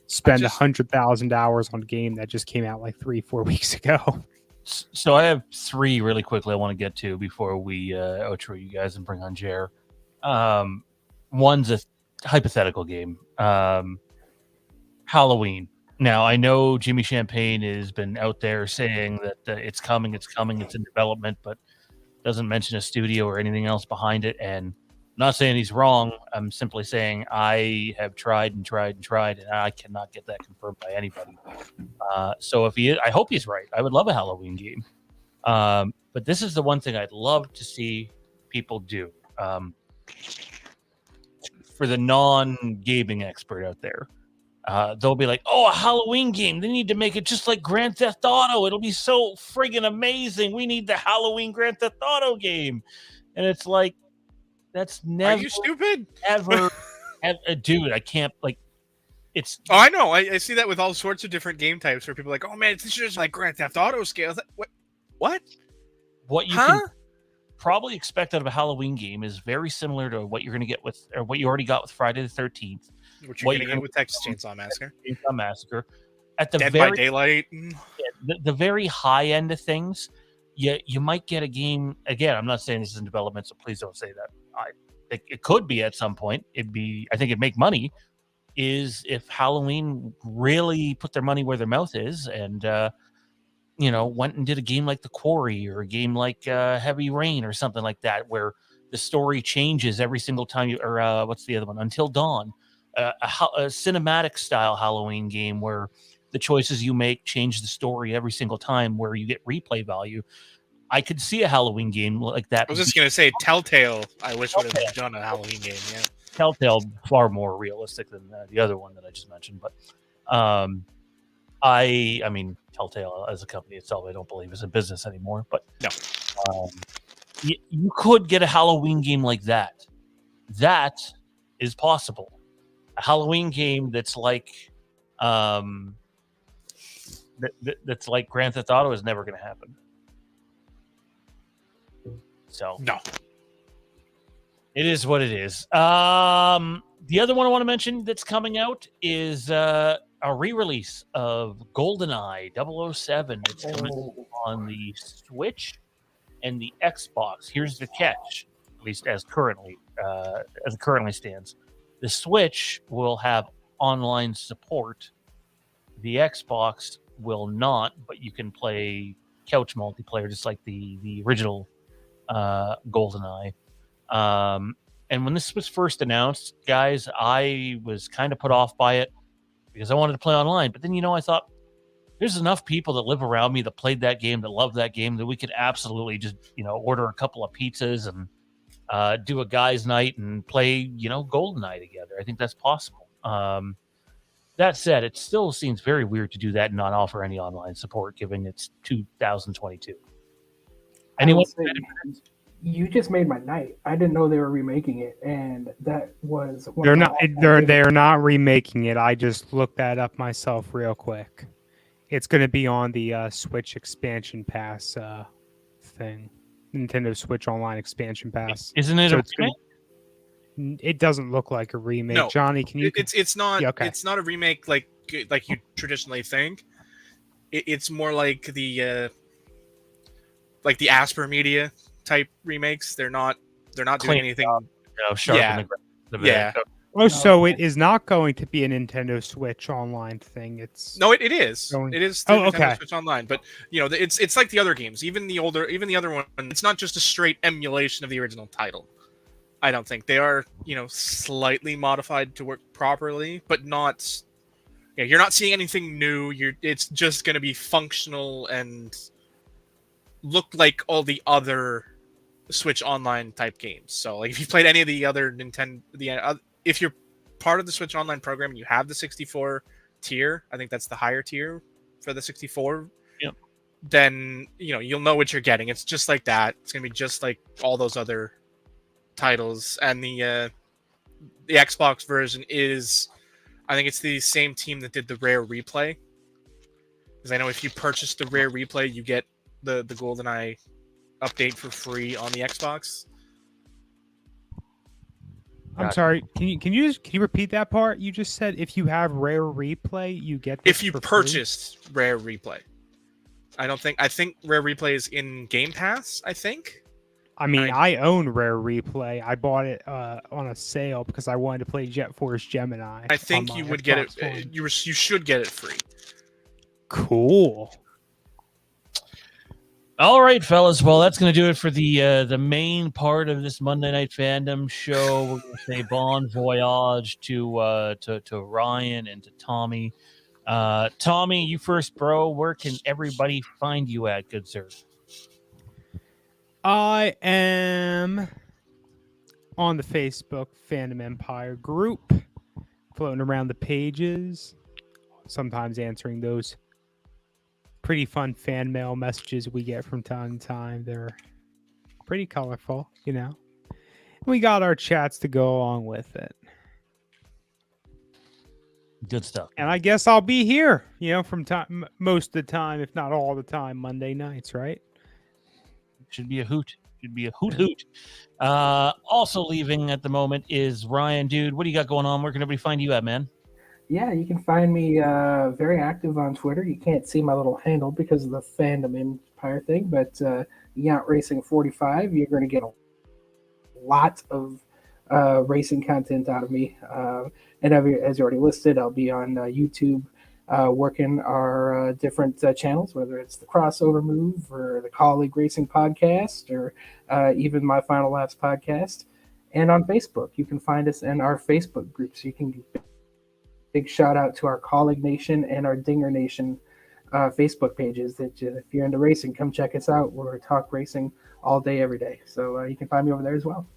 [SPEAKER 3] spend 100,000 hours on a game that just came out like 3-4 weeks ago.
[SPEAKER 1] So I have 3 really quickly I want to get to before we outro you guys and bring on Jer. One's a hypothetical game. Halloween. Now, I know Jimmy Champagne has been out there saying that it's coming, it's in development, but doesn't mention a studio or anything else behind it. And I'm not saying he's wrong. I'm simply saying I have tried, and I cannot get that confirmed by anybody. So if he is, I hope he's right. I would love a Halloween game. But this is the one thing I'd love to see people do. For the non-gaming expert out there, they'll be like, oh, a Halloween game. They need to make it just like Grand Theft Auto. It'll be so friggin' amazing. We need the Halloween Grand Theft Auto game. And it's like, that's never...
[SPEAKER 2] Are you stupid?
[SPEAKER 1] Ever. Dude, I can't, it's...
[SPEAKER 2] Oh, I know. I see that with all sorts of different game types where people are like, oh, man, it's just like Grand Theft Auto scale. Like, what?
[SPEAKER 1] What you can probably expect out of a Halloween game is very similar to what you're going to get with, or what you already got with Friday the 13th.
[SPEAKER 2] What you're going to get with Texas Chainsaw Massacre.
[SPEAKER 1] Chainsaw Massacre. At the
[SPEAKER 2] Dead
[SPEAKER 1] very,
[SPEAKER 2] by Daylight.
[SPEAKER 1] The very high end of things, you might get a game. Again, I'm not saying this is in development, so please don't say that. It could be at some point. I think it'd make money. Is if Halloween really put their money where their mouth is and went and did a game like The Quarry or a game like Heavy Rain or something like that, where the story changes every single time or what's the other one? Until Dawn, a cinematic style Halloween game where the choices you make change the story every single time, where you get replay value. I could see a Halloween game like that.
[SPEAKER 2] I was just going to say Telltale, I wish would have done a Halloween game, yeah.
[SPEAKER 1] Telltale far more realistic than the other one that I just mentioned, but I mean Telltale as a company itself, I don't believe is a business anymore. But
[SPEAKER 2] no,
[SPEAKER 1] you could get a Halloween game like that. That is possible. A Halloween game that's like that's like Grand Theft Auto is never going to happen. So
[SPEAKER 2] no.
[SPEAKER 1] It is what it is. The other one I want to mention that's coming out is a re-release of GoldenEye 007. It's coming on the Switch and the Xbox. Here's the catch, at least as it currently stands. The Switch will have online support. The Xbox will not, but you can play couch multiplayer just like the original GoldenEye. And when this was first announced, guys, I was kind of put off by it because I wanted to play online. But then, I thought there's enough people that live around me that played that game, that love that game, that we could absolutely just, order a couple of pizzas and do a guys' night and play, GoldenEye together. I think that's possible. That said, it still seems very weird to do that and not offer any online support, given it's 2022. Anyone?
[SPEAKER 4] You just made my night. I didn't know they were remaking it, and that was
[SPEAKER 3] they're not remaking it. I just looked that up myself real quick. It's going to be on the Switch expansion pass thing, Nintendo Switch Online expansion pass.
[SPEAKER 1] Isn't it a remake?
[SPEAKER 3] It doesn't look like a remake.
[SPEAKER 2] No,
[SPEAKER 3] Johnny, can you?
[SPEAKER 2] It's not.
[SPEAKER 3] Yeah, okay.
[SPEAKER 2] It's not a remake like you traditionally think. It's more like the Asper Media type remakes. They're not doing anything.
[SPEAKER 1] Sharpen the bit.
[SPEAKER 2] Yeah.
[SPEAKER 3] Oh, so it is not going to be a Nintendo Switch Online thing. It is.
[SPEAKER 2] It is. Nintendo Switch Online, but it's like the other games. Even the other one. It's not just a straight emulation of the original title. I don't think they are, slightly modified to work properly, but not. Yeah, you're not seeing anything new. It's just going to be functional and look like all the other Switch Online type games. So, like, if you played any of the other if you're part of the Switch Online program and you have the 64 tier, I think that's the higher tier for the 64.
[SPEAKER 1] Yep.
[SPEAKER 2] Then you'll know what you're getting. It's just like that. It's going to be just like all those other titles, and the Xbox version is, I think it's the same team that did the Rare Replay, because I know if you purchase the Rare Replay, you get the GoldenEye update for free on the Xbox.
[SPEAKER 3] I'm sorry. Can you repeat that part? You just said if you have Rare Replay, you get this
[SPEAKER 2] if you
[SPEAKER 3] for
[SPEAKER 2] purchased free? Rare Replay. I think Rare Replay is in Game Pass, I think.
[SPEAKER 3] I mean, I own Rare Replay. I bought it on a sale because I wanted to play Jet Force Gemini.
[SPEAKER 2] I think you would get it. You should get it free.
[SPEAKER 3] Cool.
[SPEAKER 1] All right, fellas. Well, that's going to do it for the main part of this Monday Night Fandom show. We're going to say bon voyage to Ryan and to Tommy. Tommy, you first, bro. Where can everybody find you at, good sir?
[SPEAKER 3] I am on the Facebook Fandom Empire group, floating around the pages, sometimes answering those pretty fun fan mail messages we get from time to time. They're pretty colorful, We got our chats to go along with it.
[SPEAKER 1] Good stuff.
[SPEAKER 3] And I guess I'll be here, from time, most of the time, if not all the time, Monday nights, right?
[SPEAKER 1] Should be a hoot. Also leaving at the moment is Ryan. Dude, what do you got going on? Where can everybody find you at, man?
[SPEAKER 4] Yeah, you can find me very active on Twitter. You can't see my little handle because of the Fandom Empire thing, but Yacht Racing 45, you're going to get a lot of racing content out of me. And as you already listed, I'll be on YouTube working our different channels, whether it's the Crossover Move or the Colleague Racing Podcast or even my Final Laps podcast. And on Facebook, you can find us in our Facebook group. So you can big shout out to our Colleague Nation and our Dinger Nation Facebook pages. That if you're into racing, come check us out. We're talk racing all day, every day. So you can find me over there as well.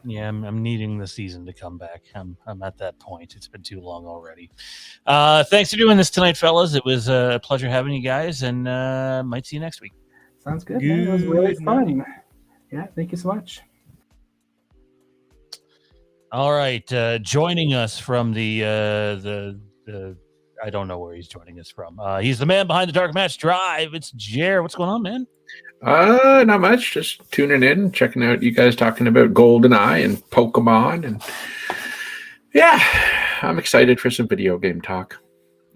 [SPEAKER 1] Yeah, I'm needing the season to come back. I'm at that point. It's been too long already. Thanks for doing this tonight, fellas. It was a pleasure having you guys, and might see you next week.
[SPEAKER 4] Sounds good. Man. It was really fun. Yeah, thank you so much.
[SPEAKER 1] All right, joining us from the I don't know where he's joining us from. He's the man behind the Dark Match Drive. It's Jer. What's going on, man?
[SPEAKER 5] Not much. Just tuning in, checking out you guys talking about GoldenEye and Pokemon, and yeah, I'm excited for some video game talk.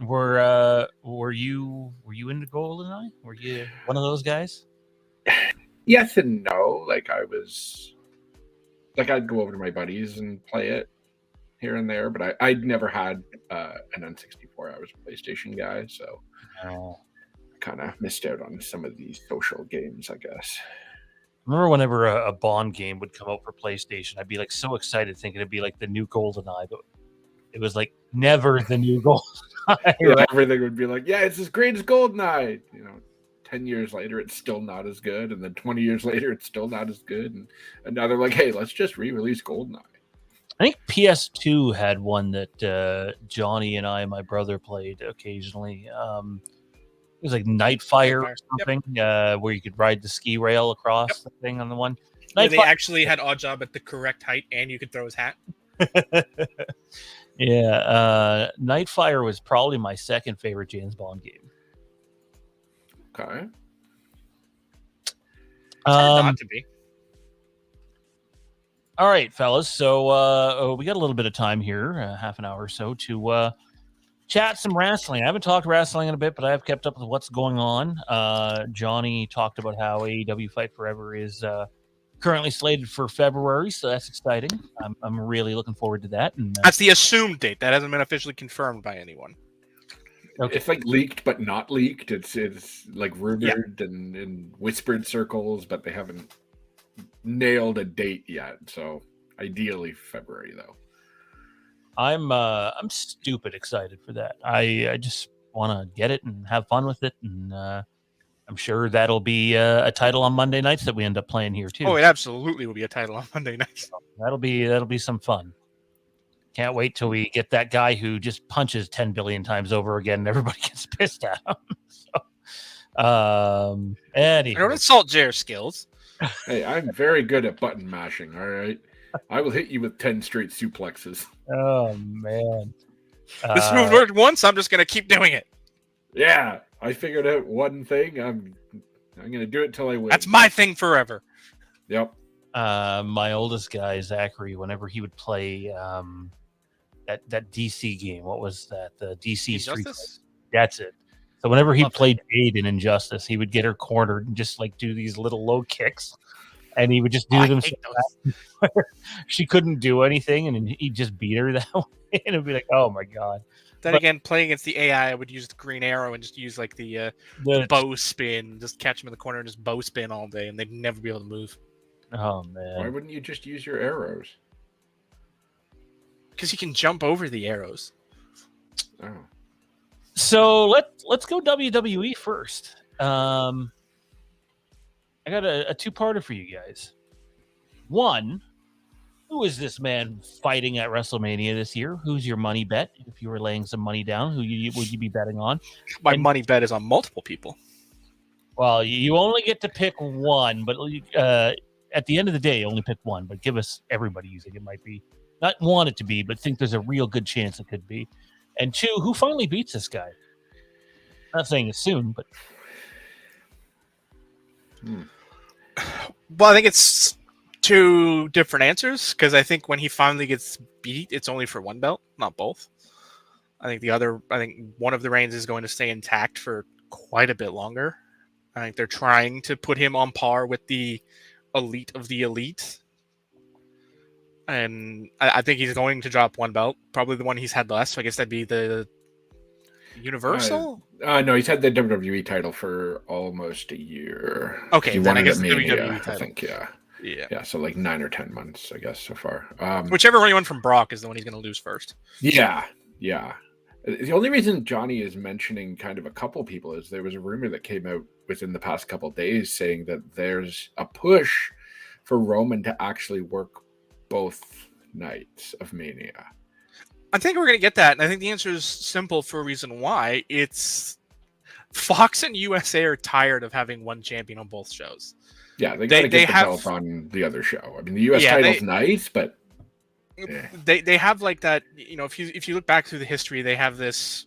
[SPEAKER 1] Were you into GoldenEye? Were you one of those guys?
[SPEAKER 5] Yes and no. I'd go over to my buddies and play it here and there, but I'd never had an N64. I was a PlayStation guy, so I kind of missed out on some of these social games, I guess.
[SPEAKER 1] remember whenever a Bond game would come out for PlayStation, I'd be like so excited thinking it'd be like the new GoldenEye, but it was like never the new GoldenEye.
[SPEAKER 5] Yeah,
[SPEAKER 1] Right?
[SPEAKER 5] everything would be like, yeah, it's as great as GoldenEye. 10 years later, it's still not as good. And then 20 years later, it's still not as good. And now they're like, hey, let's just re-release GoldenEye.
[SPEAKER 1] I think PS2 had one that Johnny and my brother, played occasionally. It was like Nightfire or something, where you could ride the ski rail across the thing on the one.
[SPEAKER 2] Where they actually had Oddjob at the correct height, and you could throw his hat.
[SPEAKER 1] Yeah, Nightfire was probably my second favorite James Bond game.
[SPEAKER 5] Okay.
[SPEAKER 2] Not to be.
[SPEAKER 1] All right, fellas. So we got a little bit of time here, half an hour or so, to chat some wrestling. I haven't talked wrestling in a bit, but I have kept up with what's going on. Johnny talked about how AEW Fight Forever is currently slated for February, so that's exciting. I'm really looking forward to that. And
[SPEAKER 2] that's the assumed date. That hasn't been officially confirmed by anyone.
[SPEAKER 5] Okay. It's like leaked but not leaked. It's like rumored and in whispered circles, but they haven't nailed a date yet. So ideally February, though.
[SPEAKER 1] I'm stupid excited for that. I just want to get it and have fun with it, and I'm sure that'll be a title on Monday nights that we end up playing here too.
[SPEAKER 2] Oh, it absolutely will be a title on Monday nights.
[SPEAKER 1] That'll be some fun. Can't wait till we get that guy who just punches 10 billion times over again and everybody gets pissed at him. Anyway.
[SPEAKER 2] Don't insult Jared's skills.
[SPEAKER 5] Hey, I'm very good at button mashing, all right? I will hit you with 10 straight suplexes.
[SPEAKER 1] Oh, man.
[SPEAKER 2] This move worked once, I'm just going to keep doing it.
[SPEAKER 5] Yeah, I figured out one thing. I'm going to do it till I win.
[SPEAKER 2] That's my thing forever.
[SPEAKER 5] Yep.
[SPEAKER 1] My oldest guy, Zachary, whenever he would play that DC game, what was that? The DC Street. That's it. So whenever he played Jade in Injustice, he would get her cornered and just like do these little low kicks, and he would just do them. She couldn't do anything, and he'd just beat her that way, and it'd be like, oh my god.
[SPEAKER 2] Then again, playing against the AI, I would use the green arrow and just use like the bow spin, just catch him in the corner and just bow spin all day, and they'd never be able to move.
[SPEAKER 1] Oh man!
[SPEAKER 5] Why wouldn't you just use your arrows?
[SPEAKER 2] Because you can jump over the arrows.
[SPEAKER 5] Oh.
[SPEAKER 1] So let's go WWE first. I got a two-parter for you guys. One, who is this man fighting at WrestleMania this year? Who's your money bet? If you were laying some money down, who would you be betting on?
[SPEAKER 2] My money bet is on multiple people.
[SPEAKER 1] Well, you only get to pick one, but at the end of the day, you only pick one. But give us everybody you think it might be. Not want it to be, but think there's a real good chance it could be. And two, who finally beats this guy? Not saying it's soon, but...
[SPEAKER 2] Well, I think it's two different answers, because I think when he finally gets beat, it's only for one belt, not both. I think one of the reigns is going to stay intact for quite a bit longer. I think they're trying to put him on par with the elite of the elite. And I think he's going to drop one belt, probably the one he's had less. So I guess that'd be the Universal?
[SPEAKER 5] No, he's had the WWE title for almost a year.
[SPEAKER 2] Okay,
[SPEAKER 5] then I guess
[SPEAKER 2] the WWE title.
[SPEAKER 5] I think, yeah. So like 9 or 10 months, I guess, so far.
[SPEAKER 2] Whichever one he won from Brock is the one he's going to lose first.
[SPEAKER 5] Yeah. The only reason Johnny is mentioning kind of a couple people is there was a rumor that came out within the past couple of days saying that there's a push for Roman to actually work both nights of Mania.
[SPEAKER 2] I think we're going to get that, and I think the answer is simple for a reason why. It's Fox and USA are tired of having one champion on both shows.
[SPEAKER 5] Yeah, they got to get the belt on the other show. I mean, the US title's nice, but
[SPEAKER 2] they have like that. You know, if you look back through the history, they have this.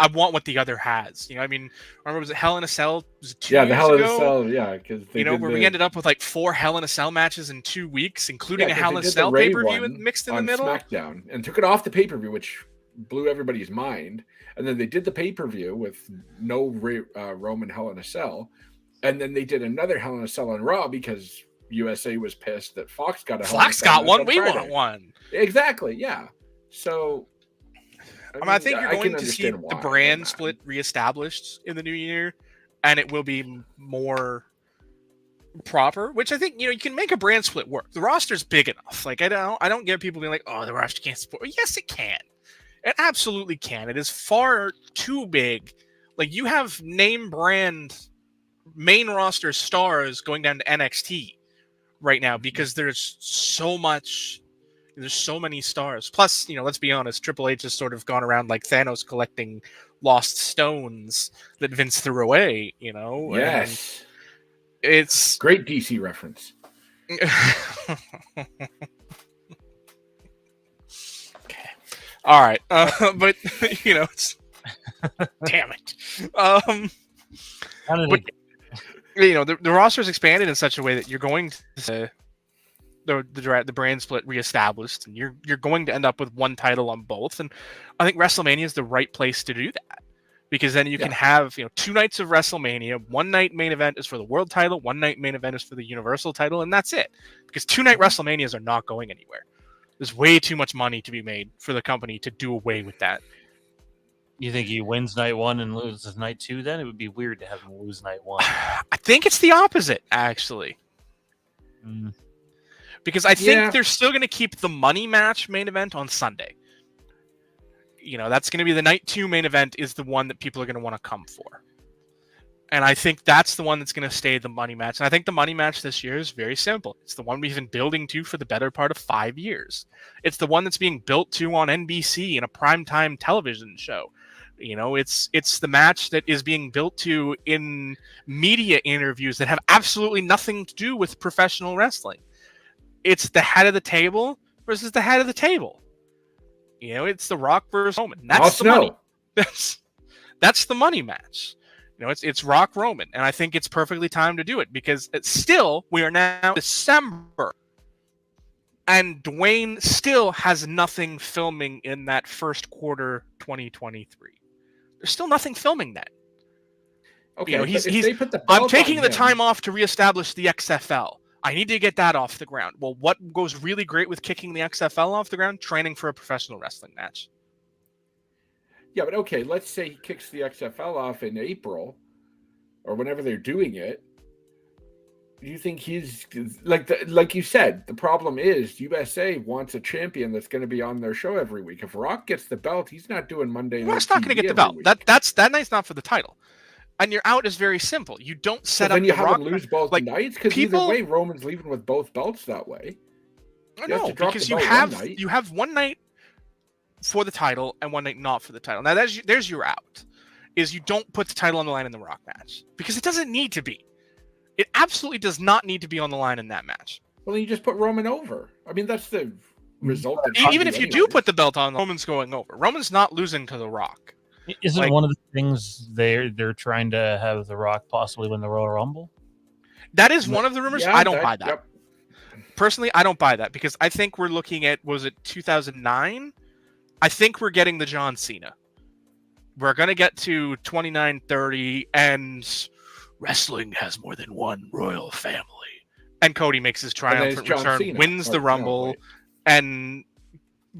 [SPEAKER 2] I want what the other has. You know, I mean, remember, was it Hell in a Cell? Was it 2 years ago?
[SPEAKER 5] The Hell in a Cell, yeah. Because
[SPEAKER 2] we ended up with like 4 Hell in a Cell matches in 2 weeks, including a Hell in a Cell pay-per-view mixed in the middle.
[SPEAKER 5] SmackDown, and took it off the pay-per-view, which blew everybody's mind. And then they did the pay-per-view with no Roman Hell in a Cell, and then they did another Hell in a Cell on Raw because USA was pissed that Fox got a Hell in a Cell.
[SPEAKER 2] Fox got one, we want one.
[SPEAKER 5] Exactly, yeah. So.
[SPEAKER 2] I think you're going to see the brand split reestablished in the new year, and it will be more proper, which I think you can make a brand split work. The roster's big enough. Like I don't get people being like, oh, the roster can't support. Yes, it can. It absolutely can. It is far too big. Like you have name brand main roster stars going down to NXT right now because there's so many stars. Plus, let's be honest, Triple H has sort of gone around like Thanos collecting lost stones that Vince threw away,
[SPEAKER 5] Yes.
[SPEAKER 2] And it's
[SPEAKER 5] great DC reference.
[SPEAKER 2] Okay. All right. But it's damn it. But the roster's expanded in such a way that you're going to the brand split reestablished, and you're going to end up with one title on both. And I think WrestleMania is the right place to do that, because then you can have 2 nights of WrestleMania. One night main event is for the world title, one night main event is for the Universal title, and that's it. Because 2-night WrestleManias are not going anywhere. There's way too much money to be made for the company to do away with that.
[SPEAKER 1] You think he wins night 1 and loses night 2? Then it would be weird to have him lose night 1.
[SPEAKER 2] I think it's the opposite, actually. Because I think they're still going to keep the money match main event on Sunday. That's going to be the night 2 main event is the one that people are going to want to come for. And I think that's the one that's going to stay the money match. And I think the money match this year is very simple. It's the one we've been building to for the better part of 5 years. It's the one that's being built to on NBC in a primetime television show. It's the match that is being built to in media interviews that have absolutely nothing to do with professional wrestling. It's the head of the table versus the head of the table. It's The Rock versus Roman. That's the money. That's the money match. It's Rock Roman, and I think it's perfectly timed to do it because we are now December, and Dwayne still has nothing filming in that first quarter 2023. There's still nothing filming that.
[SPEAKER 5] Okay,
[SPEAKER 2] I'm taking the time off to reestablish the XFL. I need to get that off the ground. Well, what goes really great with kicking the XFL off the ground? Training for a professional wrestling match.
[SPEAKER 5] Yeah, but okay, let's say he kicks the XFL off in April or whenever they're doing it. Do you think he's like you said, the problem is USA wants a champion that's going to be on their show every week. If Rock gets the belt, he's not doing Monday Night.
[SPEAKER 2] Rock's not going to get the belt. That night's not for the title. And your out is very simple. You don't set up.
[SPEAKER 5] Then you have
[SPEAKER 2] Rock
[SPEAKER 5] him lose both nights because either way, Roman's leaving with both belts that way.
[SPEAKER 2] No, because you have one night for the title and one night not for the title. Now there's your out. Is you don't put the title on the line in the Rock match because it doesn't need to be. It absolutely does not need to be on the line in that match.
[SPEAKER 5] Well, then you just put Roman over. I mean, that's the result.
[SPEAKER 2] Even if you do put the belt on, Roman's going over. Roman's not losing to The Rock.
[SPEAKER 1] Isn't one of the things they're trying to have The Rock possibly win the Royal Rumble?
[SPEAKER 2] That is one of the rumors. I don't buy that.
[SPEAKER 5] Yep.
[SPEAKER 2] Personally, I don't buy that because I think we're looking at, was it 2009? I think we're getting the John Cena. We're going to get to 29-30 and wrestling has more than one royal family. And Cody makes his triumphant return, Cena wins the Rumble, and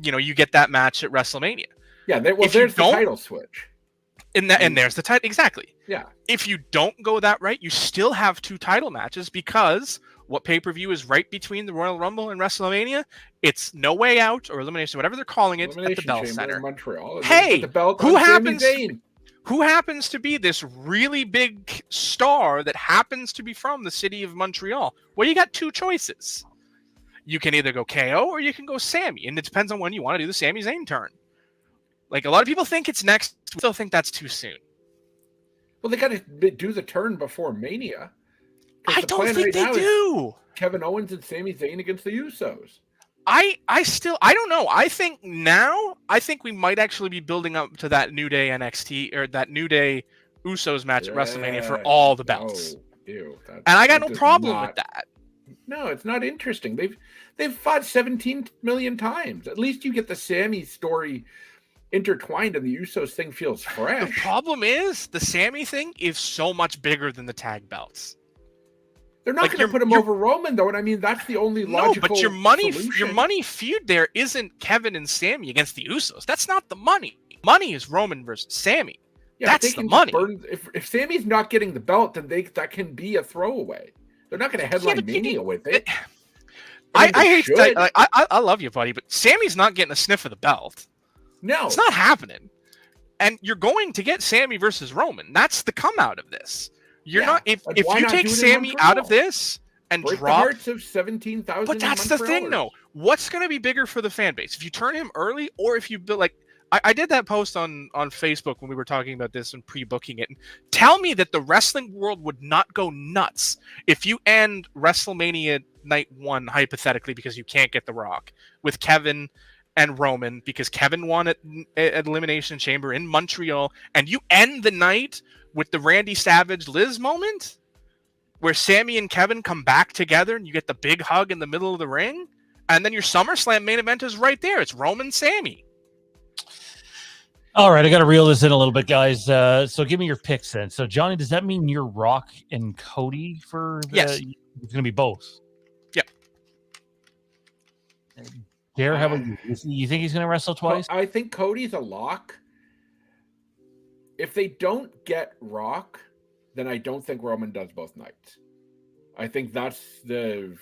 [SPEAKER 2] you get that match at WrestleMania.
[SPEAKER 5] Yeah, there's the title switch.
[SPEAKER 2] And there's the title. Exactly.
[SPEAKER 5] Yeah.
[SPEAKER 2] If you don't go that right, you still have 2 title matches because what pay-per-view is right between the Royal Rumble and WrestleMania? It's No Way Out or Elimination, whatever they're calling it, at the Bell Center.
[SPEAKER 5] In Montreal.
[SPEAKER 2] Hey, who happens to be this really big star that happens to be from the city of Montreal? Well, you got 2 choices. You can either go KO or you can go Sami, and it depends on when you want to do the Sami Zayn turn. Like, a lot of people think it's next. I still think that's too soon.
[SPEAKER 5] Well, they got to do the turn before Mania.
[SPEAKER 2] I don't think they do.
[SPEAKER 5] Kevin Owens and Sami Zayn against the Usos.
[SPEAKER 2] I don't know. I think we might actually be building up to that New Day NXT or that New Day Usos match at WrestleMania for all the belts. And I got no problem with that.
[SPEAKER 5] No, it's not interesting. They've fought 17 million times. At least you get the Sami story intertwined and the Usos thing feels fresh.
[SPEAKER 2] The problem is the Sami thing is so much bigger than the tag belts.
[SPEAKER 5] They're not going to put him over Roman, though, and I mean that's the only logical.
[SPEAKER 2] No, but your money feud there isn't Kevin and Sami against the Usos. That's not the money. Money is Roman versus Sami. Yeah, that's the money.
[SPEAKER 5] If Sami's not getting the belt, then that can be a throwaway. They're not going to headline
[SPEAKER 2] but
[SPEAKER 5] Mania with it.
[SPEAKER 2] I
[SPEAKER 5] they
[SPEAKER 2] hate to tell you,
[SPEAKER 5] should.
[SPEAKER 2] I love you, buddy, but Sammy's not getting a sniff of the belt.
[SPEAKER 5] No.
[SPEAKER 2] It's not happening. And you're going to get Sammy versus Roman. That's the come out of this. You're not if
[SPEAKER 5] why
[SPEAKER 2] you
[SPEAKER 5] not
[SPEAKER 2] take
[SPEAKER 5] do it in
[SPEAKER 2] Sammy out of
[SPEAKER 5] Montreal?
[SPEAKER 2] this and
[SPEAKER 5] Break the
[SPEAKER 2] drop.
[SPEAKER 5] hearts of 17,000.
[SPEAKER 2] But that's the thing, though. What's going to be bigger for the fan base? If you turn him early, or if you build like I did that post on Facebook when we were talking about this and pre-booking it. And tell me that the wrestling world would not go nuts if you end WrestleMania Night 1 hypothetically because you can't get The Rock with Kevin and Roman because Kevin won at Elimination Chamber in Montreal, and you end the night with the Randy Savage Liz moment where Sammy and Kevin come back together and you get the big hug in the middle of the ring, and then your SummerSlam main event is right there. It's Roman Sammy.
[SPEAKER 1] All right, I got to reel this in a little bit, guys. So give me your picks then. So Johnny, does that mean you're Rock and Cody for the?
[SPEAKER 2] Yes.
[SPEAKER 1] It's going to be both.
[SPEAKER 2] Yep.
[SPEAKER 1] Dare, how about you? You think he's going to wrestle twice?
[SPEAKER 5] I think Cody's a lock. If they don't get Rock, then I don't think Roman does both nights. I think that's the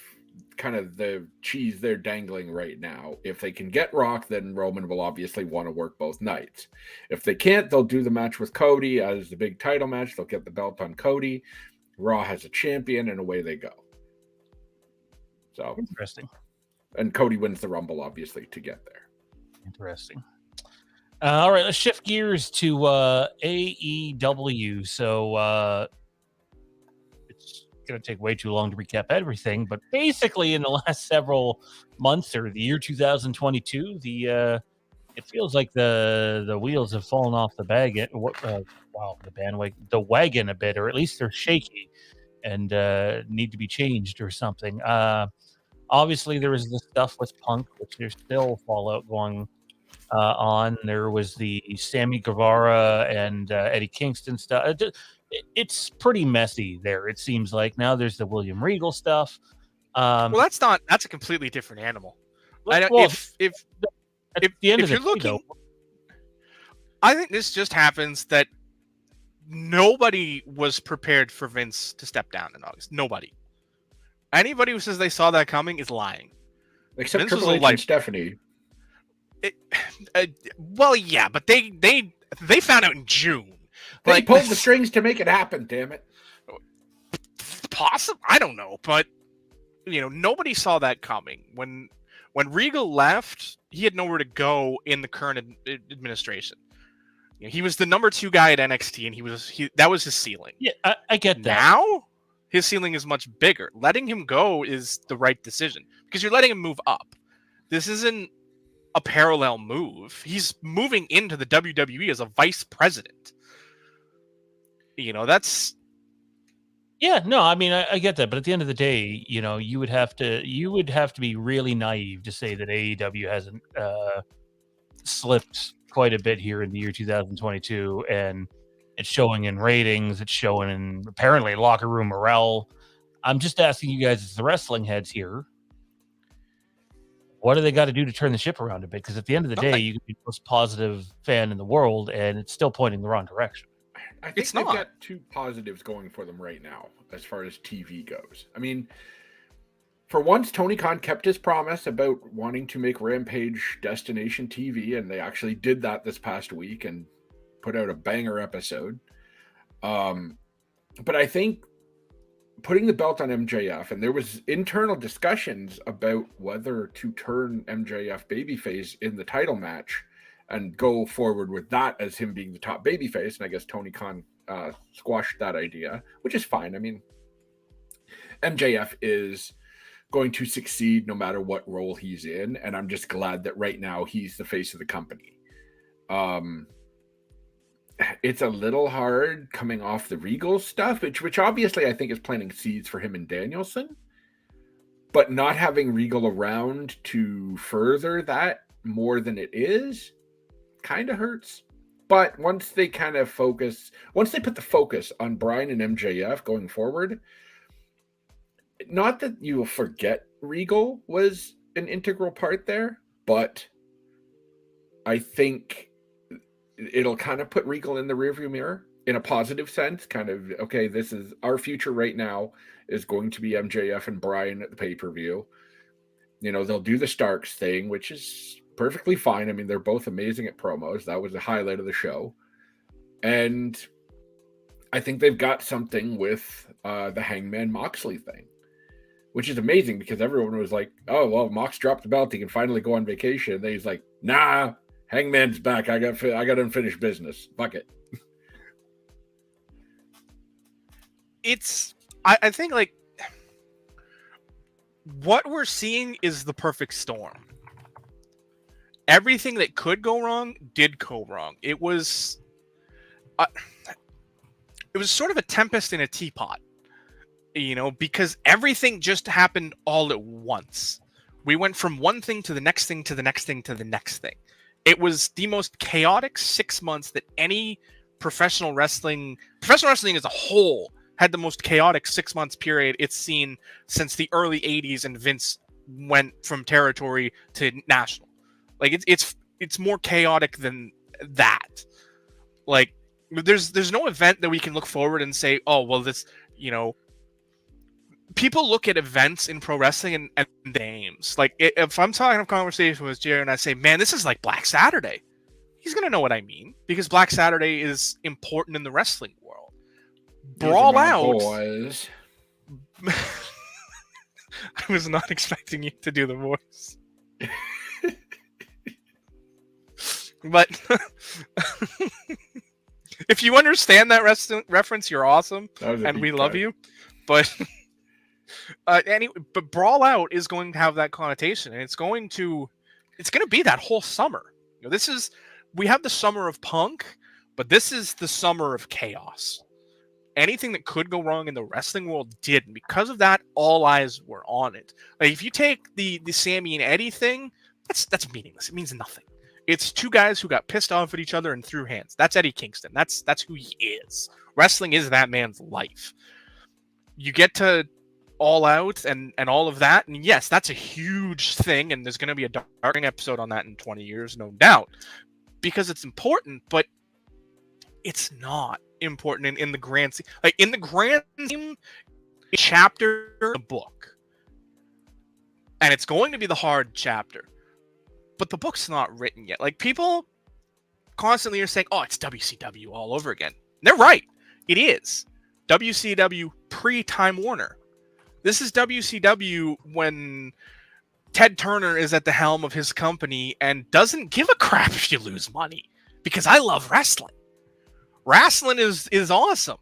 [SPEAKER 5] kind of the cheese they're dangling right now. If they can get Rock, then Roman will obviously want to work both nights. If they can't, they'll do the match with Cody as the big title match. They'll get the belt on Cody. Raw has a champion, and away they go. So
[SPEAKER 1] Interesting.
[SPEAKER 5] And Cody wins the Rumble, obviously, to get there.
[SPEAKER 1] Interesting. All right, let's shift gears to AEW. So it's going to take way too long to recap everything, but basically in the last several months or the year 2022, it feels like the wheels have fallen off the the wagon a bit, or at least they're shaky and need to be changed or something. Obviously, there was the stuff with Punk, which there's still fallout going on. There was the Sammy Guevara and Eddie Kingston stuff. It's pretty messy there, it seems like. Now there's the William Regal stuff.
[SPEAKER 2] Well, that's a completely different animal. I don't,
[SPEAKER 1] well,
[SPEAKER 2] if
[SPEAKER 1] the end of
[SPEAKER 2] you're
[SPEAKER 1] the
[SPEAKER 2] looking, I think this just happens that nobody was prepared for Vince to step down in August. Nobody. Anybody who says they saw that coming is lying.
[SPEAKER 5] Except
[SPEAKER 2] Vince
[SPEAKER 5] Triple H and Stephanie.
[SPEAKER 2] Well, yeah, but they found out in June.
[SPEAKER 5] They pulled the strings to make it happen. Damn it.
[SPEAKER 2] Possible, I don't know, but nobody saw that coming. When Regal left, he had nowhere to go in the current administration. He was the number 2 guy at NXT, and that was his ceiling.
[SPEAKER 1] Yeah, I get that.
[SPEAKER 2] Now his ceiling is much bigger. Letting him go is the right decision because you're letting him move up. This isn't a parallel move. He's moving into the WWE as a vice president. That's...
[SPEAKER 1] Yeah, no, I mean, I get that, but at the end of the day, you would have to be really naive to say that AEW hasn't slipped quite a bit here in the year 2022, and it's showing in ratings, it's showing in apparently locker room morale. I'm just asking you guys, as the wrestling heads here, what do they got to do to turn the ship around a bit? Because at the end of the day, you can be the most positive fan in the world, and it's still pointing the wrong direction.
[SPEAKER 5] I think they've got 2 positives going for them right now as far as TV goes. I mean, for once, Tony Khan kept his promise about wanting to make Rampage destination TV, and they actually did that this past week and put out a banger episode. But I think putting the belt on MJF, and there was internal discussions about whether to turn MJF babyface in the title match and go forward with that as him being the top babyface. And I guess Tony Khan squashed that idea, which is fine. I mean, MJF is going to succeed no matter what role he's in. And I'm just glad that right now he's the face of the company. It's a little hard coming off the Regal stuff, which obviously I think is planting seeds for him and Danielson. But not having Regal around to further that more than it is kind of hurts. But once they put the focus on Bryan and MJF going forward, not that you will forget Regal was an integral part there, but I think it'll kind of put Regal in the rearview mirror. in a positive sense, kind of, okay, this is our future right now is going to be MJF and Bryan at the pay-per-view. You know, they'll do the Starks thing, which is perfectly fine. I mean, they're both amazing at promos. That was the highlight of the show. And I think they've got something with the Hangman Moxley thing, which is amazing because everyone was like, oh, well, Mox dropped the belt. He can finally go on vacation. And then he's like, nah, Hangman's back. I got unfinished business. Fuck it.
[SPEAKER 2] I think, like, what we're seeing is the perfect storm. Everything that could go wrong did go wrong. It was sort of a tempest in a teapot, you know, because everything just happened all at once. We went from one thing to the next thing to the next thing to the next thing. It was the most chaotic 6 months that any professional wrestling as a whole had the most chaotic 6 months period it's seen since the early 80s and Vince went from territory to national. Like, it's more chaotic than that. Like, there's no event that we can look forward and say, oh, well, this, you know, people look at events in pro wrestling and names. Like, if I'm talking a conversation with Jerry and I say, man, this is like Black Saturday, he's going to know what I mean, because Black Saturday is important in the wrestling world. Brawl Out.
[SPEAKER 5] Boys.
[SPEAKER 2] I was not expecting you to do the voice. But if you understand that reference, you're awesome, and we love you. But but Brawl Out is going to have that connotation, and it's going to be that whole summer. You know, we have the summer of Punk, but this is the summer of chaos. Anything that could go wrong in the wrestling world did, and because of that, all eyes were on it. Like, if you take the Sammy and Eddie thing, that's meaningless. It means nothing. It's two guys who got pissed off at each other and threw hands. That's Eddie Kingston. That's who he is. Wrestling is that man's life. You get to All Out and all of that, and yes, that's a huge thing, and there's going to be a Dark episode on that in 20 years, no doubt, because it's important, but it's not important in the grand scheme. Like, in the grand scheme, chapter of the book, and it's going to be the hard chapter, but the book's not written yet. Like, people constantly are saying, oh, it's WCW all over again. And they're right. It is WCW pre-Time Warner. This is WCW when Ted Turner is at the helm of his company and doesn't give a crap if you lose money, because I love wrestling. Wrestling is awesome.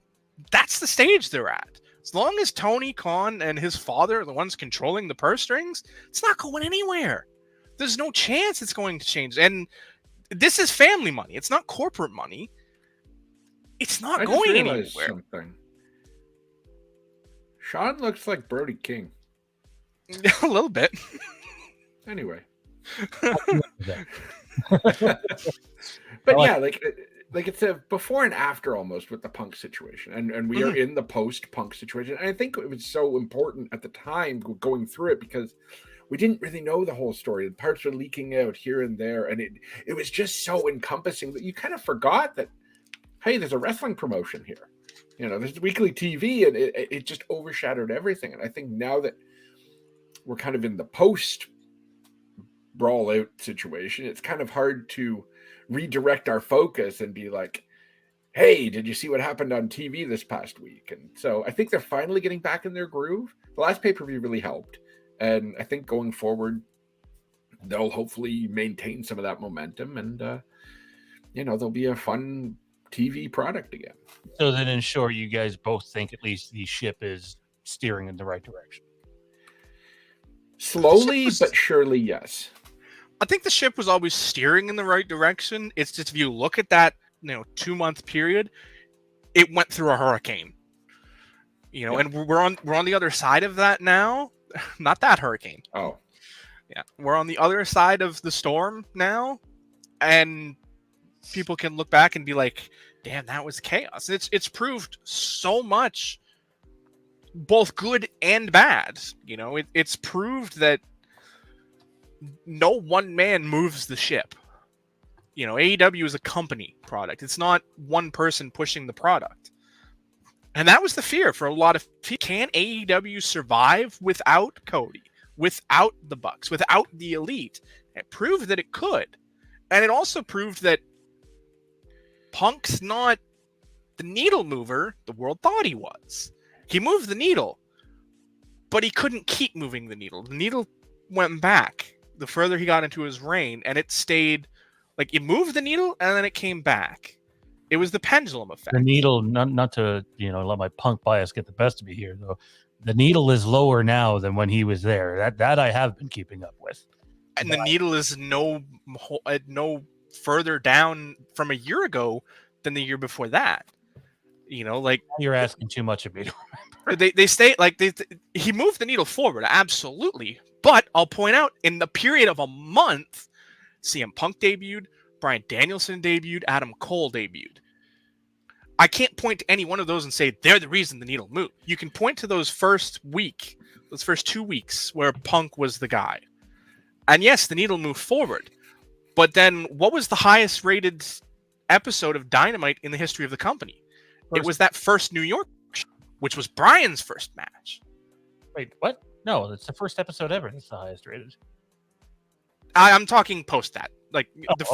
[SPEAKER 2] That's the stage they're at. As long as Tony Khan and his father are the ones controlling the purse strings, it's not going anywhere. There's no chance it's going to change. And this is family money. It's not corporate money. It's not going anywhere.
[SPEAKER 5] Something. Sean looks like Brody King.
[SPEAKER 2] A little bit.
[SPEAKER 5] Anyway. But yeah, like it's a before and after almost with the Punk situation, and we are in the post Punk situation. And I think it was so important at the time going through it because we didn't really know the whole story. The parts were leaking out here and there, and it was just so encompassing that you kind of forgot that, hey, there's a wrestling promotion here. You know, there's weekly TV, and it just overshadowed everything. And I think now that we're kind of in the post Brawl Out situation, it's kind of hard to redirect our focus and be like, hey, did you see what happened on TV this past week? And so I think they're finally getting back in their groove. The last pay-per-view really helped. And I think going forward, they'll hopefully maintain some of that momentum, and there'll be a fun TV product again.
[SPEAKER 1] So then, in short, you guys both think at least the ship is steering in the right direction.
[SPEAKER 5] Slowly but surely, yes.
[SPEAKER 2] I think the ship was always steering in the right direction. It's just, if you look at that, 2-month period, it went through a hurricane. And we're on the other side of that now. Not that hurricane.
[SPEAKER 5] Oh.
[SPEAKER 2] Yeah. We're on the other side of the storm now, and people can look back and be like, damn, that was chaos. It's proved so much, both good and bad. It's proved that no one man moves the ship. AEW is a company product. It's not one person pushing the product. And that was the fear for a lot of people. Can AEW survive without Cody, without the Bucks, without the Elite? It proved that it could. And it also proved that Punk's not the needle mover the world thought he was. He moved the needle, but he couldn't keep moving the needle. The needle went back the further he got into his reign, and it stayed, like, it moved the needle, and then it came back. It was the pendulum effect.
[SPEAKER 1] The needle, not to let my Punk bias get the best of me here, though. The needle is lower now than when he was there. That I have been keeping up with.
[SPEAKER 2] And the needle is no further down from a year ago than the year before that.
[SPEAKER 1] You're asking too much of me to
[SPEAKER 2] remember. They stay he moved the needle forward, absolutely. But I'll point out, in the period of a month, CM Punk debuted, Bryan Danielson debuted, Adam Cole debuted. I can't point to any one of those and say they're the reason the needle moved. You can point to those first 2 weeks where Punk was the guy. And yes, the needle moved forward. But then what was the highest rated episode of Dynamite in the history of the company? It was that first New York show, which was Bryan's first match.
[SPEAKER 1] Wait, what? No, it's the first episode ever. That's the highest rated.
[SPEAKER 2] I'm talking post that.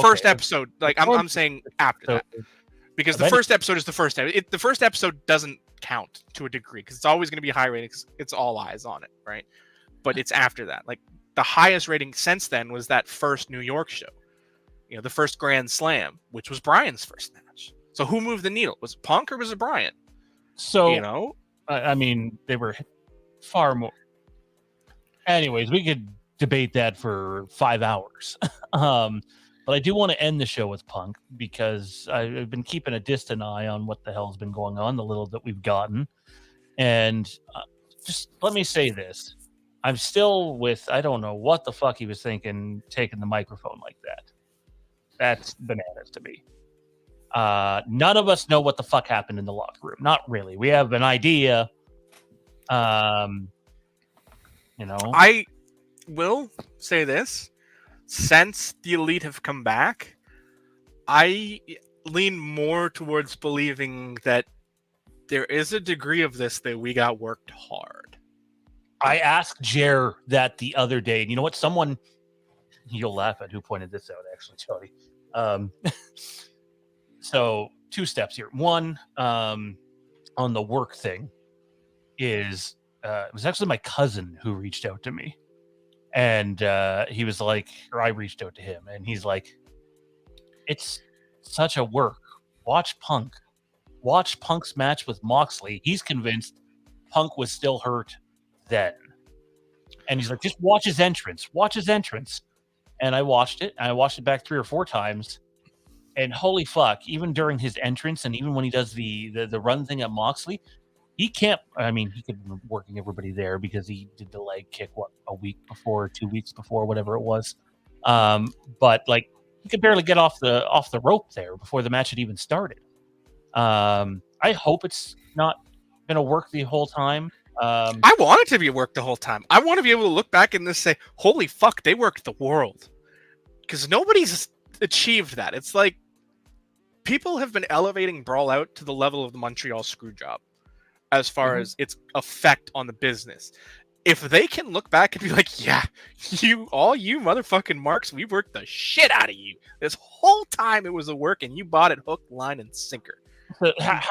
[SPEAKER 2] First episode. I'm saying after that. Because the first episode is the first episode. The first episode doesn't count to a degree because it's always going to be high rating because it's all eyes on it, right? But it's after that. The highest rating since then was that first New York show. The first Grand Slam, which was Bryan's first match. So who moved the needle? Was it Punk or was it Bryan?
[SPEAKER 1] So, I mean, they were far more. Anyways, we could debate that for 5 hours. But I do want to end the show with Punk because I've been keeping a distant eye on what the hell's been going on, the little that we've gotten. And just let me say this. I'm still I don't know what the fuck he was thinking taking the microphone like that. That's bananas to me. None of us know what the fuck happened in the locker room. Not really. We have an idea.
[SPEAKER 2] I will say this. Since the Elite have come back, I lean more towards believing that there is a degree of this that we got worked hard.
[SPEAKER 1] I asked Jer that the other day, and you know what? Someone, you'll laugh at who pointed this out, actually, Jody. So 2 steps here. One, on the work thing is, it was actually my cousin who reached out to me. And he was like, or I reached out to him, and he's like, it's such a work. Watch Punk. Watch Punk's match with Moxley. He's convinced Punk was still hurt then. And he's like, just watch his entrance. Watch his entrance. And I watched it. And I watched it back 3 or 4 times. And holy fuck, even during his entrance and even when he does the run thing at Moxley, he can't. I mean, he could be working everybody there because he did the leg kick, a week before, 2 weeks before, whatever it was. But he could barely get off the rope there before the match had even started. I hope it's not been a work the whole time.
[SPEAKER 2] I want it to be a work the whole time. I want to be able to look back and just say, holy fuck, they worked the world. Because nobody's achieved that. It's like people have been elevating Brawl Out to the level of the Montreal Screwjob as far as its effect on the business. If they can look back and be like, yeah, all you motherfucking marks, we worked the shit out of you. This whole time it was a work and you bought it hook, line, and sinker.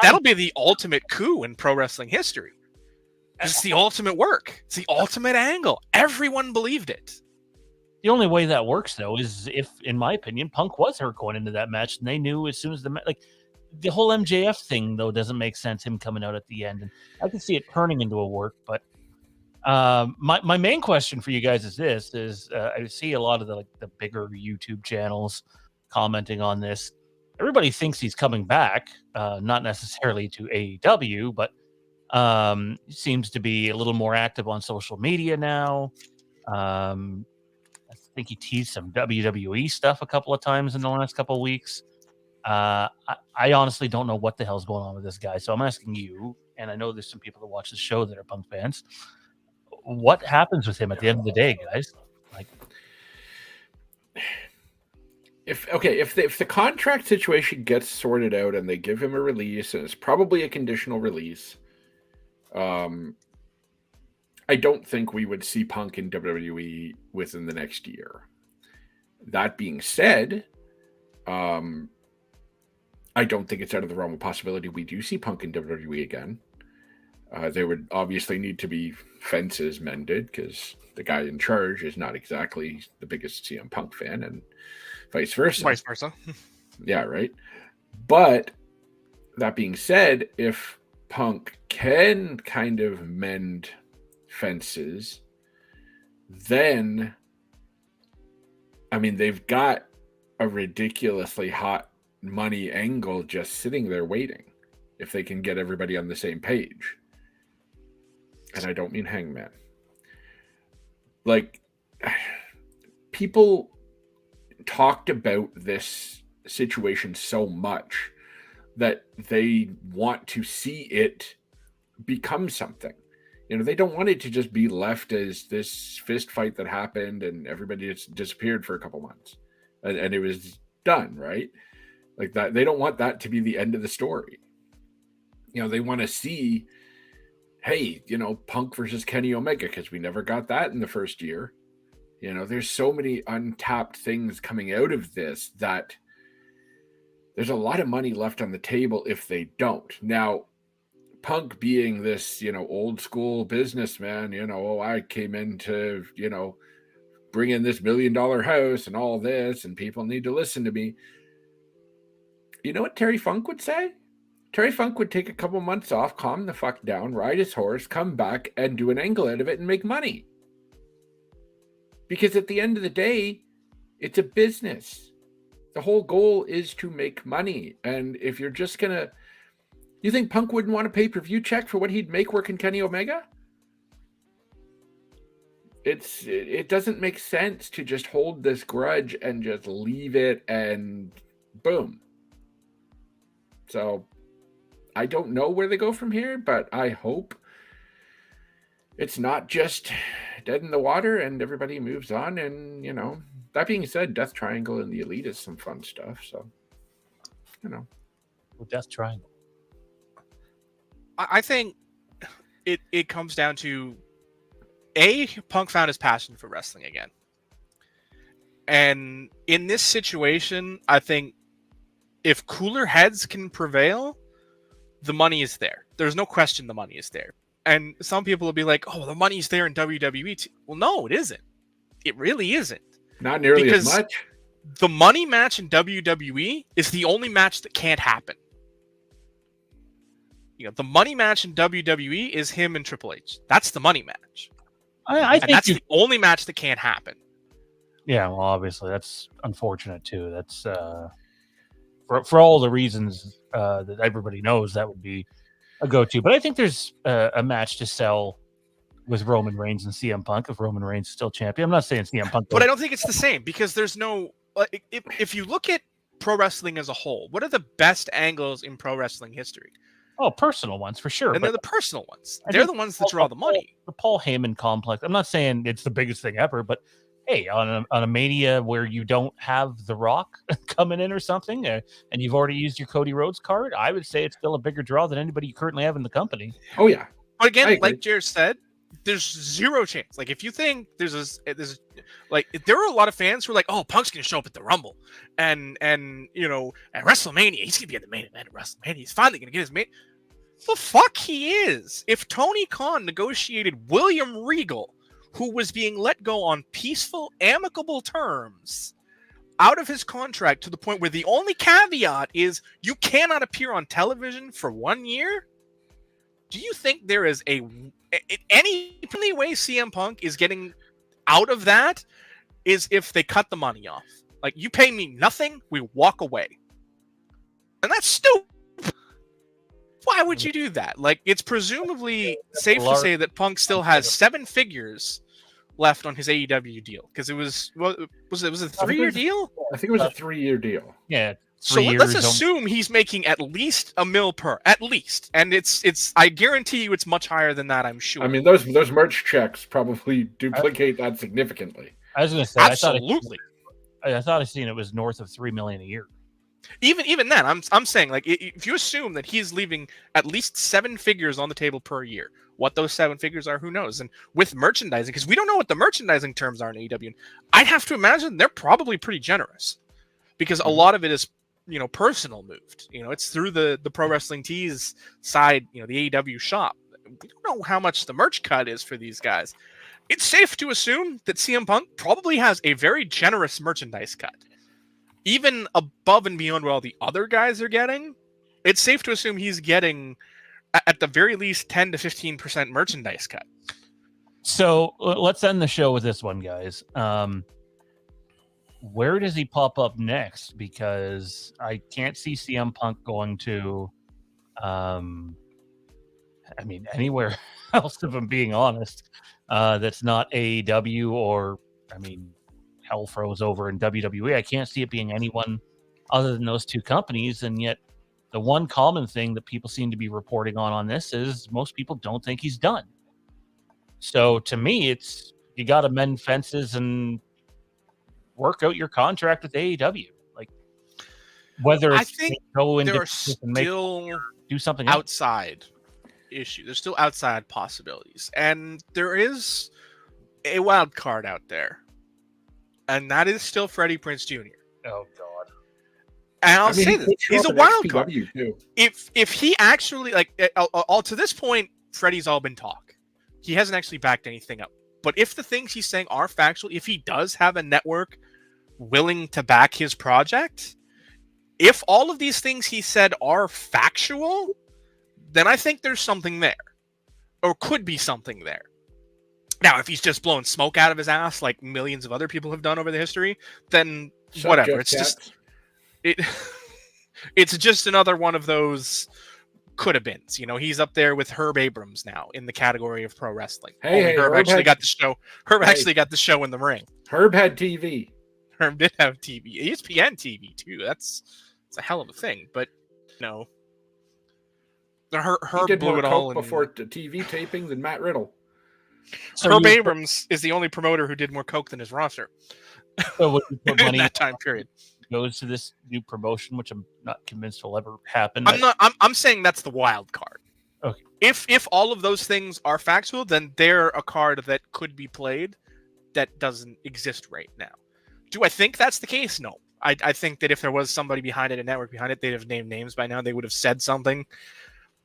[SPEAKER 2] That'll be the ultimate coup in pro wrestling history. It's the ultimate work. It's the ultimate angle. Everyone believed it.
[SPEAKER 1] The only way that works, though, is if, in my opinion, Punk was hurt going into that match, and they knew as soon as the whole MJF thing, though, doesn't make sense, him coming out at the end. And I can see it turning into a work, but my main question for you guys is this, I see a lot of the bigger YouTube channels commenting on this. Everybody thinks he's coming back, not necessarily to AEW, but seems to be a little more active on social media now. I think he teased some WWE stuff a couple of times in the last couple of weeks. I honestly don't know what the hell's going on with this guy. So I'm asking you, and I know there's some people that watch the show that are Punk fans. What happens with him at the end of the day, guys?
[SPEAKER 5] if the contract situation gets sorted out and they give him a release, and it's probably a conditional release, I don't think we would see Punk in WWE within the next year. That being said, I don't think it's out of the realm of possibility we do see Punk in WWE again. There would obviously need to be fences mended because the guy in charge is not exactly the biggest CM Punk fan, and vice versa.
[SPEAKER 2] Vice versa.
[SPEAKER 5] Yeah, right. But that being said, if Punk can kind of mend fences, then I mean they've got a ridiculously hot money angle just sitting there waiting if they can get everybody on the same page. And I don't mean Hangman. Like, people talked about this situation so much that they want to see it become something. You know, they don't want it to just be left as this fist fight that happened and everybody just disappeared for a couple months and it was done, right? Like that. They don't want that to be the end of the story. You know, they want to see, hey, you know, Punk versus Kenny Omega, because we never got that in the first year. You know, there's so many untapped things coming out of this that there's a lot of money left on the table if they don't. Now, Punk being this, you know, old school businessman, you know, I came in to, you know, bring in this $1 million house and all this, and people need to listen to me. You know what Terry Funk would say? Terry Funk would take a couple months off, calm the fuck down, ride his horse, come back and do an angle out of it and make money. Because at the end of the day, it's a business. The whole goal is to make money. And if you're just going to, you think Punk wouldn't want a pay-per-view check for what he'd make working Kenny Omega? It doesn't make sense to just hold this grudge and just leave it and boom. So I don't know where they go from here, but I hope it's not just dead in the water and everybody moves on. And, you know, that being said, Death Triangle and the Elite is some fun stuff. So, you know.
[SPEAKER 1] Well, Death Triangle.
[SPEAKER 2] I think it comes down to Punk found his passion for wrestling again. And in this situation, I think if cooler heads can prevail, the money is there. There's no question the money is there. And some people will be like, oh, the money's there in WWE too. Well, no, it isn't. It really isn't.
[SPEAKER 5] Not nearly as much.
[SPEAKER 2] The money match in WWE is the only match that can't happen. You know, the money match in WWE is him and Triple H. That's the money match.
[SPEAKER 1] I think
[SPEAKER 2] that's the only match that can't happen.
[SPEAKER 1] Yeah, well, obviously that's unfortunate too. That's for all the reasons that everybody knows, that would be a go-to. But I think there's a match to sell with Roman Reigns and CM Punk if Roman Reigns is still champion. I'm not saying CM Punk,
[SPEAKER 2] but I don't think it's the same because there's no. If you look at pro wrestling as a whole, what are the best angles in pro wrestling history?
[SPEAKER 1] Oh, personal ones for sure.
[SPEAKER 2] And they're the personal ones. They're the ones that draw the money.
[SPEAKER 1] The Paul Heyman complex. I'm not saying it's the biggest thing ever, but hey, on a Mania where you don't have The Rock coming in or something, and you've already used your Cody Rhodes card, I would say it's still a bigger draw than anybody you currently have in the company.
[SPEAKER 5] Oh yeah.
[SPEAKER 2] But again, like Jared said, there's zero chance. Like if you think there's like there are a lot of fans who are like, oh, Punk's gonna show up at the Rumble, and you know at WrestleMania he's gonna be at the main event at WrestleMania. He's finally gonna get his main. The fuck he is. If Tony Khan negotiated William Regal, who was being let go on peaceful, amicable terms, out of his contract to the point where the only caveat is you cannot appear on television for 1 year, do you think there is any way CM Punk is getting out of that is if they cut the money off? Like, you pay me nothing, we walk away. And that's stupid. Why would you do that? Like, it's presumably safe to say that Punk still has 7 figures left on his AEW deal because it was a 3-year deal?
[SPEAKER 5] I think it was a 3-year deal.
[SPEAKER 1] Yeah.
[SPEAKER 2] So let's assume he's making at least $1 million per, at least, and it's. I guarantee you, it's much higher than that. I'm sure.
[SPEAKER 5] I mean, those merch checks probably duplicate that significantly.
[SPEAKER 1] I was going to say,
[SPEAKER 2] absolutely.
[SPEAKER 1] I thought I seen it was north of $3 million a year.
[SPEAKER 2] Even then, I'm saying, like, if you assume that he's leaving at least 7 figures on the table per year, what those 7 figures are, who knows? And with merchandising, because we don't know what the merchandising terms are in AEW, I'd have to imagine they're probably pretty generous, because a lot of it is, personal moved. It's through the Pro Wrestling Tees side, the AEW shop. We don't know how much the merch cut is for these guys. It's safe to assume that CM Punk probably has a very generous merchandise cut. Even above and beyond what all the other guys are getting, it's safe to assume he's getting, at the very least, 10 to 15% merchandise cut.
[SPEAKER 1] So let's end the show with this one, guys. Where does he pop up next? Because I can't see CM Punk going to, anywhere else, if I'm being honest, that's not AEW or, hell froze over in WWE. I can't see it being anyone other than those 2 companies. And yet the one common thing that people seem to be reporting on this is most people don't think he's done. So to me, it's, you got to mend fences and work out your contract with AEW. Like, whether it's,
[SPEAKER 2] I think
[SPEAKER 1] go into
[SPEAKER 2] there are still
[SPEAKER 1] do something
[SPEAKER 2] outside issue. There's still outside possibilities. And there is a wild card out there. And that is still Freddie Prinze Jr.
[SPEAKER 1] Oh God!
[SPEAKER 2] And I'll say this: he's a wild card.
[SPEAKER 5] Too.
[SPEAKER 2] If he actually, all to this point, Freddie's all been talk. He hasn't actually backed anything up. But if the things he's saying are factual, if he does have a network willing to back his project, if all of these things he said are factual, then I think there's something there, or could be something there. Now, if he's just blowing smoke out of his ass like millions of other people have done over the history, then whatever. It's just it's just another one of those could have beens. He's up there with Herb Abrams now in the category of pro wrestling.
[SPEAKER 5] Hey,
[SPEAKER 2] Herb actually got the show. Herb actually got the show in the ring.
[SPEAKER 5] Herb had TV.
[SPEAKER 2] Herb did have TV. ESPN TV too. It's a hell of a thing. But Herb
[SPEAKER 5] did
[SPEAKER 2] blew
[SPEAKER 5] more
[SPEAKER 2] it all
[SPEAKER 5] coke before the TV taping than Matt Riddle.
[SPEAKER 1] So
[SPEAKER 2] Herb Abrams is the only promoter who did more coke than his roster.
[SPEAKER 1] So would you put
[SPEAKER 2] in
[SPEAKER 1] money
[SPEAKER 2] that time period
[SPEAKER 1] goes to this new promotion, which I'm not convinced will ever happen.
[SPEAKER 2] I'm saying that's the wild card.
[SPEAKER 1] Okay.
[SPEAKER 2] If all of those things are factual, then they're a card that could be played that doesn't exist right now. Do I think that's the case? No. I think that if there was somebody behind it, a network behind it, they'd have named names by now. They would have said something.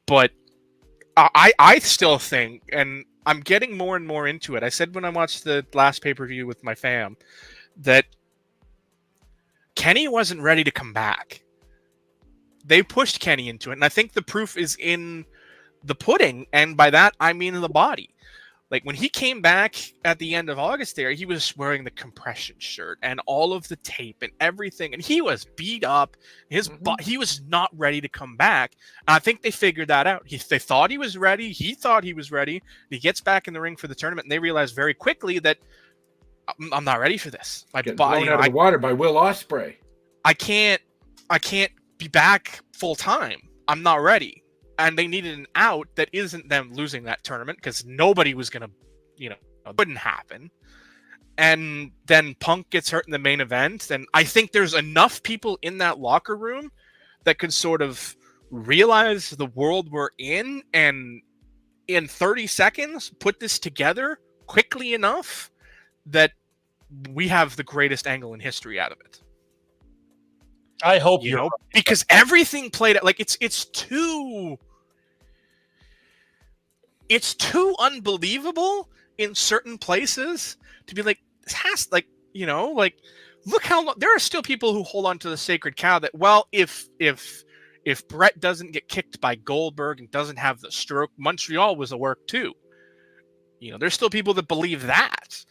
[SPEAKER 2] But I still think, and I'm getting more and more into it. I said when I watched the last pay-per-view with my fam that Kenny wasn't ready to come back. They pushed Kenny into it, and I think the proof is in the pudding, and by that I mean in the body. Like when he came back at the end of August there, he was wearing the compression shirt and all of the tape and everything, and he was beat up. He was not ready to come back. And I think they figured that out. They thought he was ready. He thought he was ready. He gets back in the ring for the tournament, and they realized very quickly that I'm not ready for this. My
[SPEAKER 5] Getting
[SPEAKER 2] body,
[SPEAKER 5] blown out of the water by Will Ospreay.
[SPEAKER 2] I can't be back full time. I'm not ready. And they needed an out that isn't them losing that tournament because nobody was going to, it wouldn't happen. And then Punk gets hurt in the main event. And I think there's enough people in that locker room that could sort of realize the world we're in and in 30 seconds put this together quickly enough that we have the greatest angle in history out of it.
[SPEAKER 1] I hope
[SPEAKER 2] because everything played out like it's too unbelievable in certain places to be like this has look how long there are still people who hold on to the sacred cow that if Brett doesn't get kicked by Goldberg and doesn't have the stroke, Montreal was a work too. There's still people that believe that.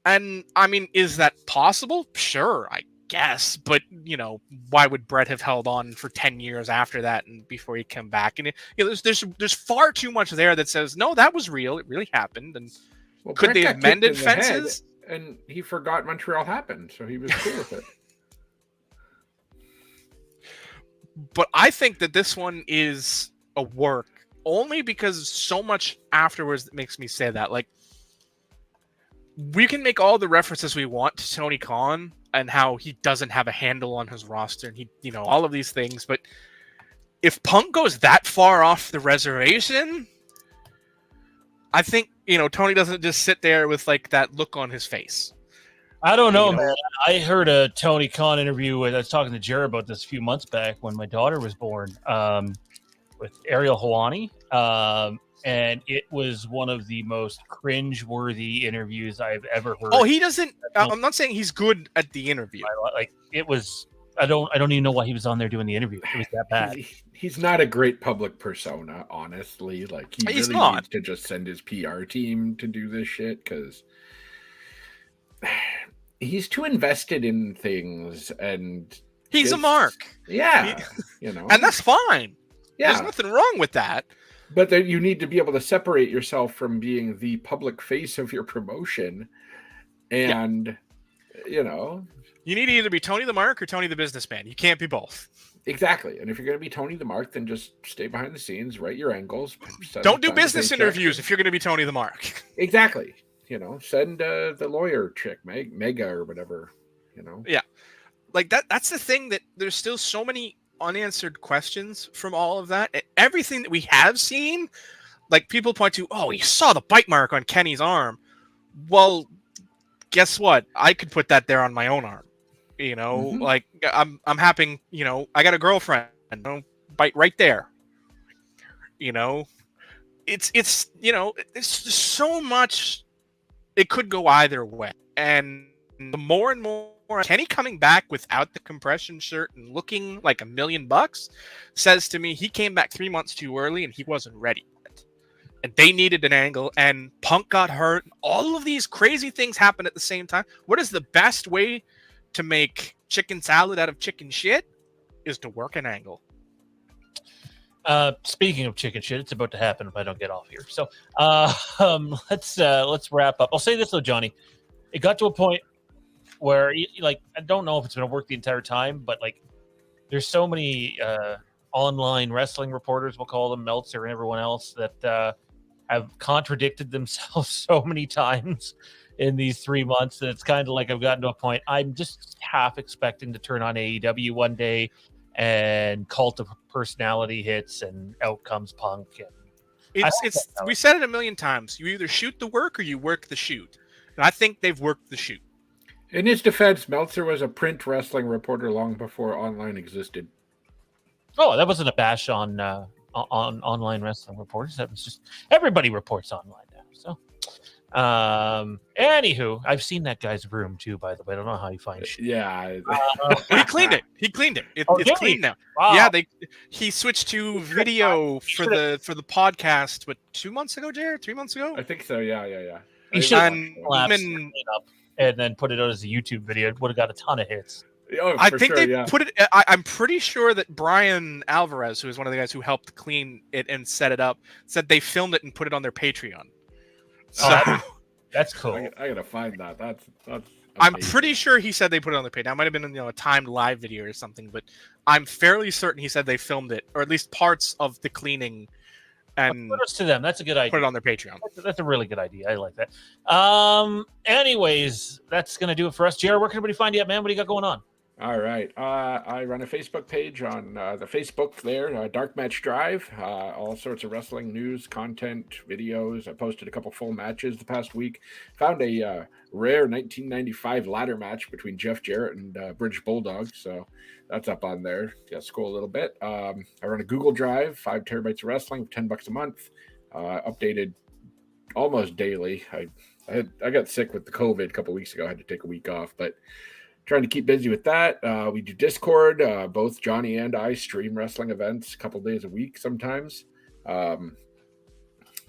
[SPEAKER 2] And I mean, is that possible? Sure, I guess, but why would Brett have held on for 10 years after that and before he came back? And there's far too much there that says no, that was real, it really happened. And could they have mended fences?
[SPEAKER 5] And he forgot Montreal happened, so he was cool with it.
[SPEAKER 2] But I think that this one is a work only because so much afterwards that makes me say that. Like, we can make all the references we want to Tony Khan. and how he doesn't have a handle on his roster, and he, all of these things. But if Punk goes that far off the reservation, I think, Tony doesn't just sit there with like that look on his face.
[SPEAKER 1] I don't know, man. I heard a Tony Khan interview I was talking to Jared about this a few months back when my daughter was born, with Ariel Helwani. And it was one of the most cringe-worthy interviews I've ever heard.
[SPEAKER 2] Oh, he doesn't. I'm not saying he's good at the interview.
[SPEAKER 1] Like, it was. I don't even know why he was on there doing the interview. It was that bad.
[SPEAKER 5] He's not a great public persona, honestly. Like, he's really needs to just send his PR team to do this shit, because he's too invested in things, and
[SPEAKER 2] he's a mark.
[SPEAKER 5] Yeah,
[SPEAKER 2] and that's fine. Yeah, there's nothing wrong with that.
[SPEAKER 5] But then you need to be able to separate yourself from being the public face of your promotion, and you need to either be Tony the Mark or Tony the Businessman. You can't be both. Exactly. And if you're going to be Tony the Mark, then just stay behind the scenes, write your angles.
[SPEAKER 2] Don't do business interviews if you're going to be Tony the Mark.
[SPEAKER 5] Exactly. Send the lawyer chick, Mega or whatever.
[SPEAKER 2] Yeah, like that's the thing, that there's still so many unanswered questions from all of that. Everything that we have seen, like, people point to, oh, you saw the bite mark on Kenny's arm. Well, guess what? I could put that there on my own arm. Like, I'm happy. I got a girlfriend. Bite right there. It's it's so much. It could go either way, and the more and more Kenny coming back without the compression shirt and looking like $1 million says to me he came back 3 months too early and he wasn't ready yet. And they needed an angle, and Punk got hurt. All of these crazy things happen at the same time. What is the best way to make chicken salad out of chicken shit? Is to work an angle.
[SPEAKER 1] Speaking of chicken shit, it's about to happen if I don't get off here. So let's wrap up. I'll say this though, Johnny. It got to a point where, like, I don't know if it's going to work the entire time, but like, there's so many online wrestling reporters, we'll call them, Meltzer and everyone else, that have contradicted themselves so many times in these 3 months that it's kind of like I've gotten to a point. I'm just half expecting to turn on AEW one day and Cult of Personality hits and out comes Punk. And
[SPEAKER 2] we said it a million times. You either shoot the work or you work the shoot. And I think they've worked the shoot.
[SPEAKER 5] In his defense, Meltzer was a print wrestling reporter long before online existed.
[SPEAKER 1] Oh, that wasn't a bash on online wrestling reporters. That was just, everybody reports online now. So, anywho, I've seen that guy's room too, by the way. I don't know how you find shit.
[SPEAKER 5] Yeah.
[SPEAKER 2] He cleaned it. It's clean now.
[SPEAKER 1] Wow.
[SPEAKER 2] Yeah, he switched to video for the podcast, 2 months ago, Jared? 3 months ago?
[SPEAKER 5] I think so. Yeah.
[SPEAKER 1] He should have and then put it out as a YouTube video. It would have got a ton of hits.
[SPEAKER 5] Oh,
[SPEAKER 2] I think they put it. I'm pretty sure that Brian Alvarez, who is one of the guys who helped clean it and set it up, said they filmed it and put it on their Patreon. So
[SPEAKER 1] that's cool.
[SPEAKER 5] I gotta find that. That's
[SPEAKER 2] I'm pretty sure he said they put it on their page. Now, it might have been a timed live video or something, but I'm fairly certain he said they filmed it, or at least parts of the cleaning, and
[SPEAKER 1] kudos to them. That's a good idea.
[SPEAKER 2] Put it on their Patreon.
[SPEAKER 1] That's a really good idea. I like that. Anyways, that's gonna do it for us. Jared, where can everybody find you at, man? What do you got going on?
[SPEAKER 5] All right. I run a Facebook page on the Facebook there, Dark Match Drive. All sorts of wrestling news, content, videos. I posted a couple full matches the past week. Found a rare 1995 ladder match between Jeff Jarrett and British Bulldog. So that's up on there. Yeah, scroll a little bit. I run a Google Drive, 5 terabytes of wrestling, $10 a month. Updated almost daily. I got sick with the COVID a couple weeks ago. I had to take a week off, but trying to keep busy with that. We do Discord. Both Johnny and I stream wrestling events a couple days a week sometimes. All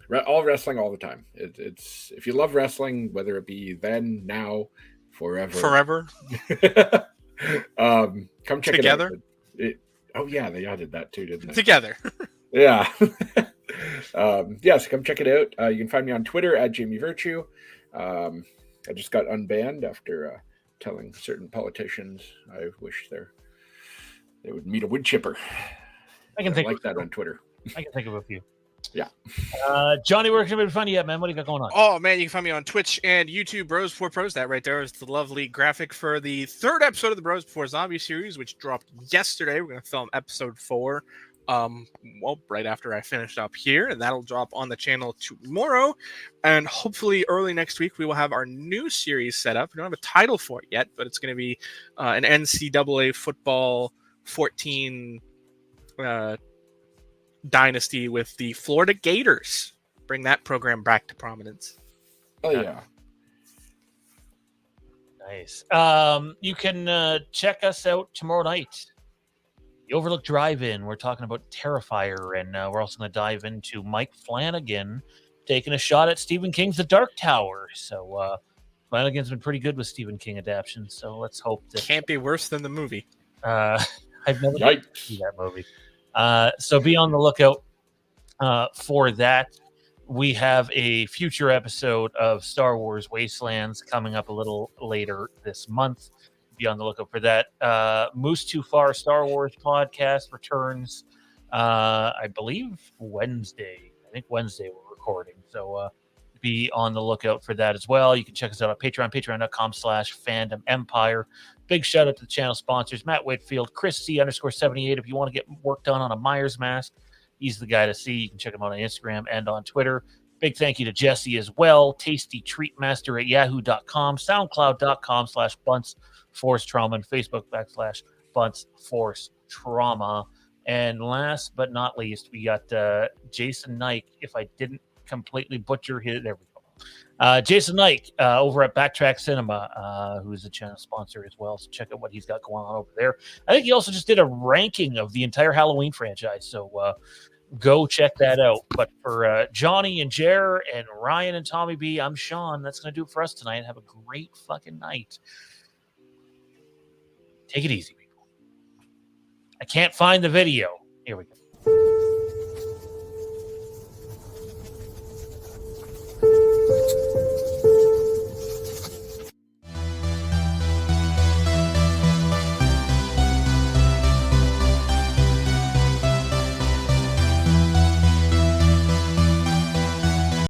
[SPEAKER 5] wrestling all the time. It's if you love wrestling, whether it be then, now, forever. Come check
[SPEAKER 2] Together?
[SPEAKER 5] it out. Oh yeah, they added that too, didn't they?
[SPEAKER 2] Together.
[SPEAKER 5] Yeah. Yes, come check it out. You can find me on Twitter at Jamie Virtue. I just got unbanned after telling certain politicians I wish they would meet a wood chipper.
[SPEAKER 1] I can think
[SPEAKER 5] like that on Twitter.
[SPEAKER 1] I can think of a few. Johnny, where can we find you at, man? What do you got going on?
[SPEAKER 2] Oh man, you can find me on Twitch and YouTube, Bros Before Pros. That right there is the lovely graphic for the third episode of the Bros Before Zombie series, which dropped yesterday. We're gonna film episode 4. Right after I finished up here, and that'll drop on the channel tomorrow. And hopefully early next week, we will have our new series set up. We don't have a title for it yet, but it's going to be an NCAA football 14 dynasty with the Florida Gators. Bring that program back to prominence.
[SPEAKER 5] Oh yeah.
[SPEAKER 1] Nice. You can check us out tomorrow night. The Overlook Drive-In. We're talking about Terrifier, and we're also going to dive into Mike Flanagan taking a shot at Stephen King's The Dark Tower. So Flanagan's been pretty good with Stephen King adaptations, so let's hope that
[SPEAKER 2] Can't be worse than the movie.
[SPEAKER 1] I've never
[SPEAKER 5] Yikes.
[SPEAKER 1] seen that movie. So be on the lookout for that. We have a future episode of Star Wars Wastelands coming up a little later this month. Be on the lookout for that. Moose Too Far Star Wars podcast returns, I believe, Wednesday. I think Wednesday we're recording. So be on the lookout for that as well. You can check us out on Patreon, patreon.com/Fandom Empire. Big shout out to the channel sponsors, Matt Whitfield, Chris C_78. If you want to get work done on a Myers mask, he's the guy to see. You can check him out on Instagram and on Twitter. Big thank you to Jesse as well. Tasty Treat Master at yahoo.com, soundcloud.com/Bunts Force Trauma, and Facebook /Bunts Force Trauma. And last but not least, we got Jason Knight. If I didn't completely butcher his, there we go. Jason Knight over at Backtrack Cinema, who is a channel sponsor as well. So check out what he's got going on over there. I think he also just did a ranking of the entire Halloween franchise. So go check that out. But for Johnny and Jer and Ryan and Tommy B, I'm Sean. That's going to do it for us tonight. Have a great fucking night. Take it easy, people. I can't find the video. Here we go.